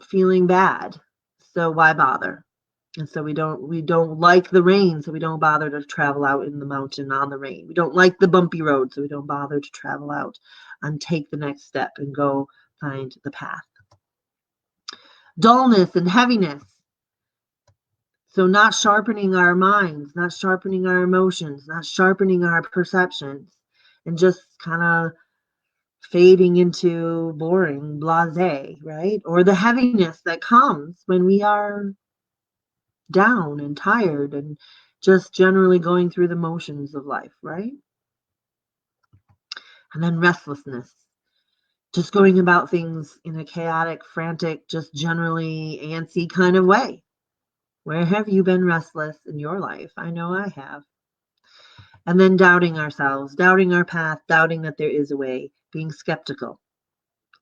feeling bad. So why bother? And so we don't like the rain, so we don't bother to travel out in the mountain on the rain. We don't like the bumpy road, so we don't bother to travel out and take the next step and go find the path. Dullness and heaviness. So not sharpening our minds, not sharpening our emotions, not sharpening our perceptions, and just kind of fading into boring, blasé, right? Or the heaviness that comes when we are down and tired and just generally going through the motions of life, right? And then restlessness, just going about things in a chaotic, frantic, just generally antsy kind of way. Where have you been restless in your life? I know I have. And then doubting ourselves, doubting our path, doubting that there is a way, being skeptical,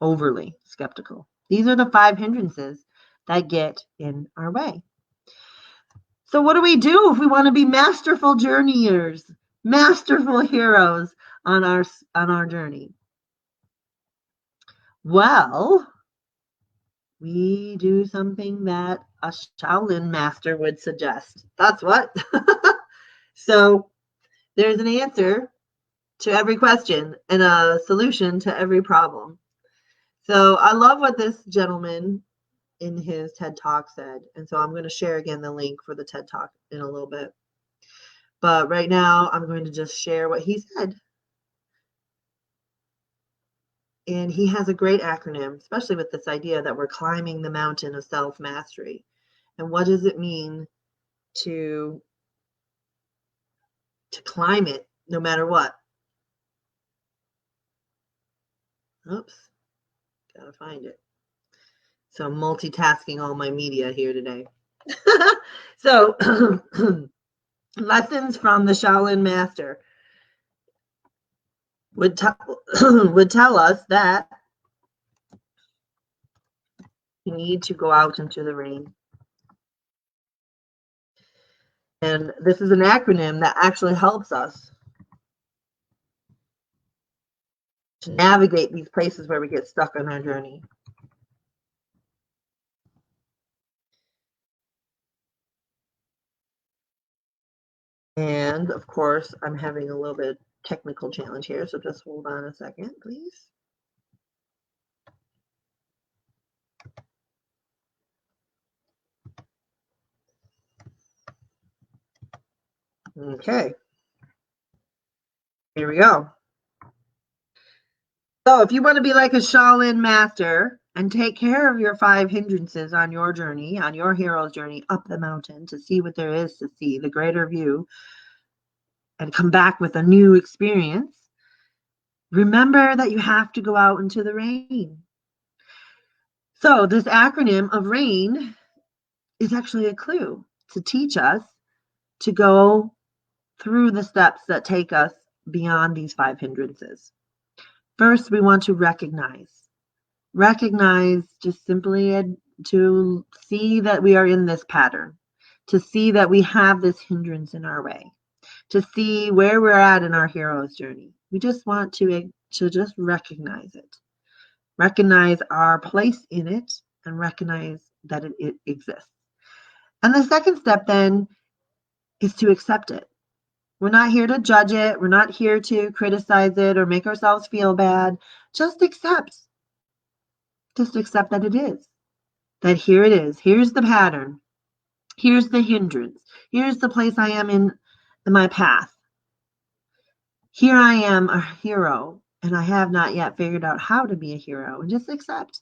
overly skeptical. These are the 5 hindrances that get in our way. So what do we do if we want to be masterful journeyers, masterful heroes on our journey? Well, we do something that a Shaolin master would suggest. That's what. So there's an answer to every question and a solution to every problem. So I love what this gentleman in his TED Talk said. And so I'm going to share again the link for the TED Talk in a little bit. But right now I'm going to just share what he said. And he has a great acronym, especially with this idea that we're climbing the mountain of self-mastery. And what does it mean to climb it no matter what? Oops, gotta find it. So I'm multitasking all my media here today. So lessons from the Shaolin Master would tell us that we need to go out into the rain. And this is an acronym that actually helps us to navigate these places where we get stuck on our journey. And of course, I'm having a little bit technical challenge here, so just hold on a second, please. Okay, here we go. So if you want to be like a Shaolin master and take care of your 5 hindrances on your journey, on your hero's journey up the mountain to see what there is to see, the greater view, and come back with a new experience, remember that you have to go out into the rain. So this acronym of RAIN is actually a clue to teach us to go through the steps that take us beyond these 5 hindrances. First, we want to recognize just simply to see that we are in this pattern, to see that we have this hindrance in our way, to see where we're at in our hero's journey. We just want to just recognize it, recognize our place in it, and recognize that it exists. And the second step then is to accept it. We're not here to judge it. We're not here to criticize it or make ourselves feel bad. Just accept. Just accept that it is. That here it is. Here's the pattern. Here's the hindrance. Here's the place I am in my path. Here I am, a hero, and I have not yet figured out how to be a hero. And just accept.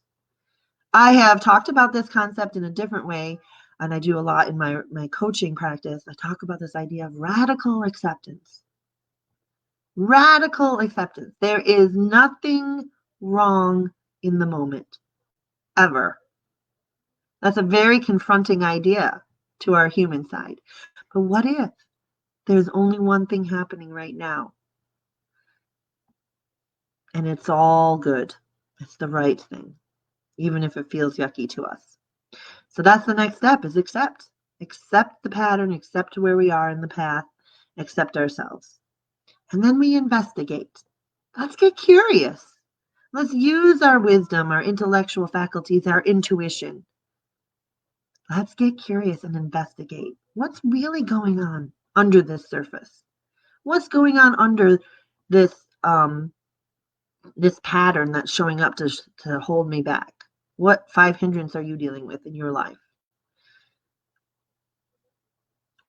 I have talked about this concept in a different way, and I do a lot in my coaching practice. I talk about this idea of radical acceptance. Radical acceptance. There is nothing wrong in the moment, ever. That's a very confronting idea to our human side. But what if there's only one thing happening right now? And it's all good. It's the right thing, even if it feels yucky to us. So that's the next step, is accept. Accept the pattern, accept where we are in the path, accept ourselves. And then we investigate. Let's get curious. Let's use our wisdom, our intellectual faculties, our intuition. Let's get curious and investigate. What's really going on under this surface? What's going on under this this pattern that's showing up to hold me back? What 5 hindrances are you dealing with in your life?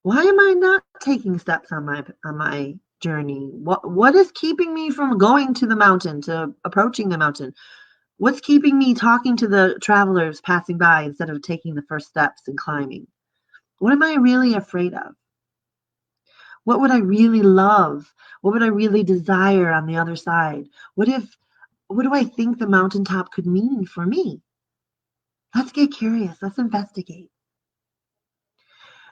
Why am I not taking steps on my journey? What is keeping me from going to the mountain, to approaching the mountain? What's keeping me talking to the travelers passing by instead of taking the first steps and climbing? What am I really afraid of? What would I really love? What would I really desire on the other side? What do I think the mountaintop could mean for me? Let's get curious. Let's investigate.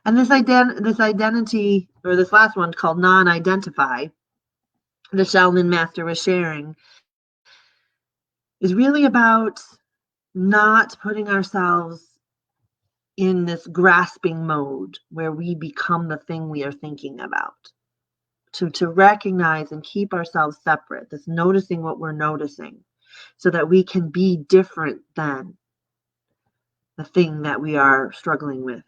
And this identity, or this last one called non-identify, the Shaolin Master was sharing, is really about not putting ourselves in this grasping mode where we become the thing we are thinking about. To recognize and keep ourselves separate, this noticing what we're noticing, so that we can be different than the thing that we are struggling with.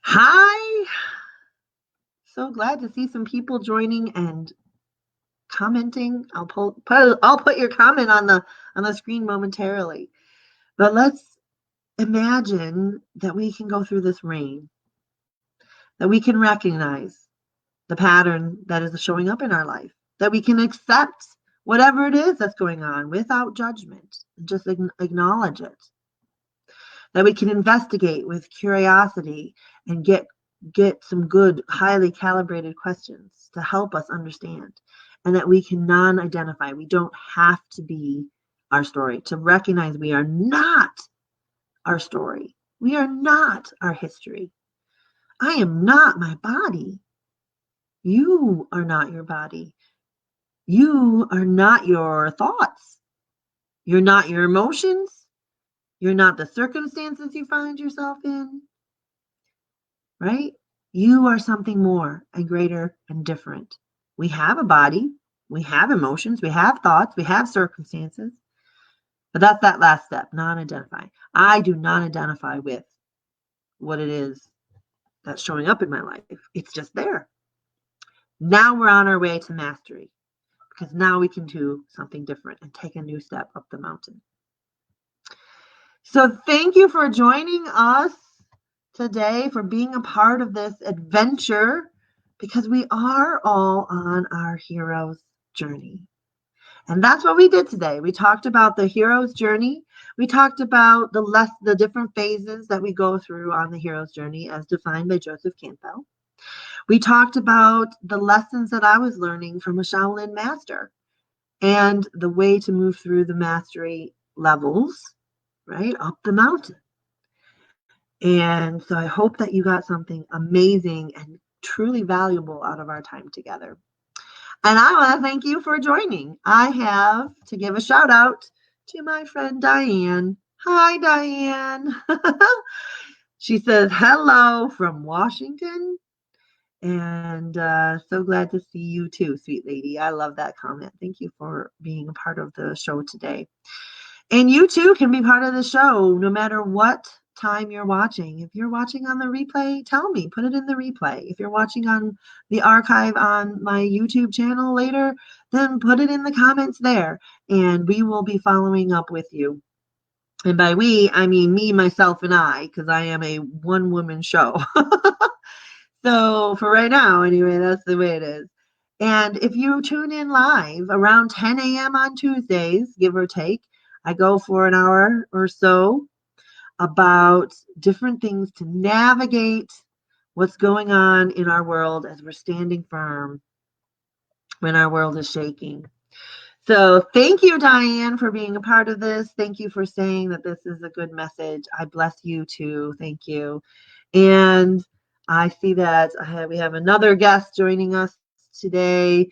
Hi! So glad to see some people joining and commenting. I'll put your comment on the screen momentarily. But let's imagine that we can go through this rain, that we can recognize the pattern that is showing up in our life, that we can accept whatever it is that's going on without judgment, and just acknowledge it, that we can investigate with curiosity and get some good, highly calibrated questions to help us understand, and that we can non-identify. We don't have to be our story, to recognize we are not our story. We are not our history. I am not my body. You are not your body. You are not your thoughts. You're not your emotions. You're not the circumstances you find yourself in. Right? You are something more and greater and different. We have a body. We have emotions. We have thoughts. We have circumstances. But that's that last step, non-identify. I do not identify with what it is that's showing up in my life. It's just there. Now we're on our way to mastery, because now we can do something different and take a new step up the mountain. So thank you for joining us today, for being a part of this adventure, because we are all on our hero's journey. And that's what we did today. We talked about the hero's journey. We talked about the different phases that we go through on the hero's journey as defined by Joseph Campbell. We talked about the lessons that I was learning from a Shaolin Master and the way to move through the mastery levels, right, up the mountain. And so I hope that you got something amazing and truly valuable out of our time together. And I want to thank you for joining. I have to give a shout out to my friend Diane. Hi, Diane. She says, hello from Washington. And so glad to see you too, sweet lady. I love that comment. Thank you for being a part of the show today. And you too can be part of the show no matter what time you're watching. If you're watching on the replay, tell me, put it in the replay. If you're watching on the archive on my YouTube channel later, then put it in the comments there and we will be following up with you. And by we, I mean me, myself, and I, because I am a one-woman show. So for right now, anyway, that's the way it is. And if you tune in live around 10 a.m. on Tuesdays, give or take, I go for an hour or so about different things to navigate what's going on in our world as we're standing firm when our world is shaking. So thank you, Diane, for being a part of this. Thank you for saying that this is a good message. I bless you too. Thank you. And I see that we have another guest joining us today.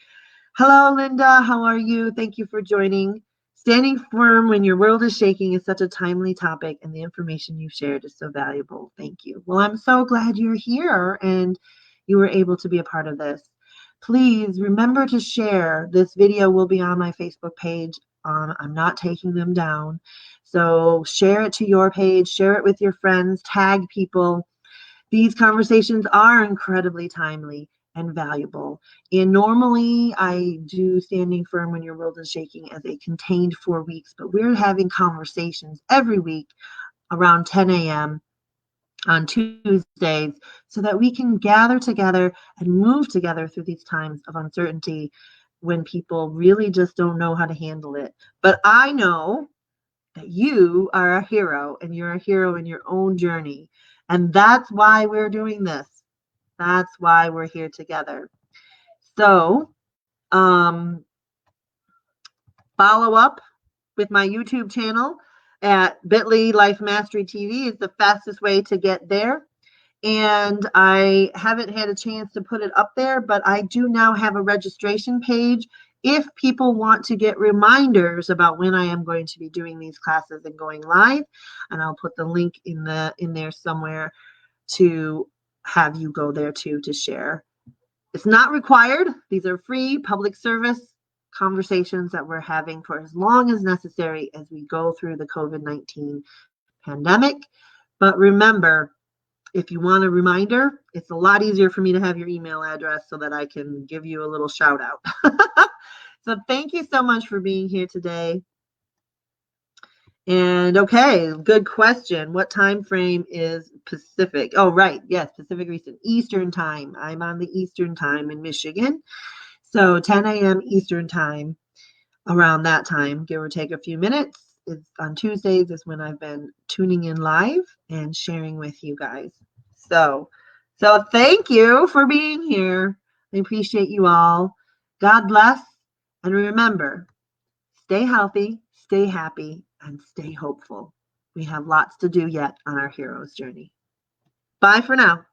Hello, Linda. How are you? Thank you for joining. Standing firm when your world is shaking is such a timely topic, and the information you shared is so valuable. Thank you. Well, I'm so glad you're here and you were able to be a part of this. Please remember to share. This video will be on my Facebook page. I'm not taking them down. So share it to your page, share it with your friends, tag people. These conversations are incredibly timely and valuable. And normally I do Standing Firm When Your World is Shaking as a contained 4 weeks, but we're having conversations every week around 10 a.m. on Tuesdays so that we can gather together and move together through these times of uncertainty when people really just don't know how to handle it. But I know that you are a hero and you're a hero in your own journey. And that's why we're doing this. That's why we're here together. So, follow up with my YouTube channel at bit.ly Life Mastery TV is the fastest way to get there. And I haven't had a chance to put it up there, but I do now have a registration page if people want to get reminders about when I am going to be doing these classes and going live. And I'll put the link in there somewhere to have you go there too to share. It's not required. These are free public service conversations that we're having for as long as necessary as we go through the COVID-19 pandemic. But remember, if you want a reminder, it's a lot easier for me to have your email address so that I can give you a little shout out. So thank you so much for being here today. And okay, good question. What time frame is Pacific? Oh, right. Yes, Pacific Eastern time. I'm on the Eastern time in Michigan. So 10 a.m. Eastern time, around that time, give or take a few minutes. It's on Tuesdays is when I've been tuning in live and sharing with you guys. So thank you for being here. I appreciate you all. God bless. And remember, stay healthy, stay happy, and stay hopeful. We have lots to do yet on our hero's journey. Bye for now.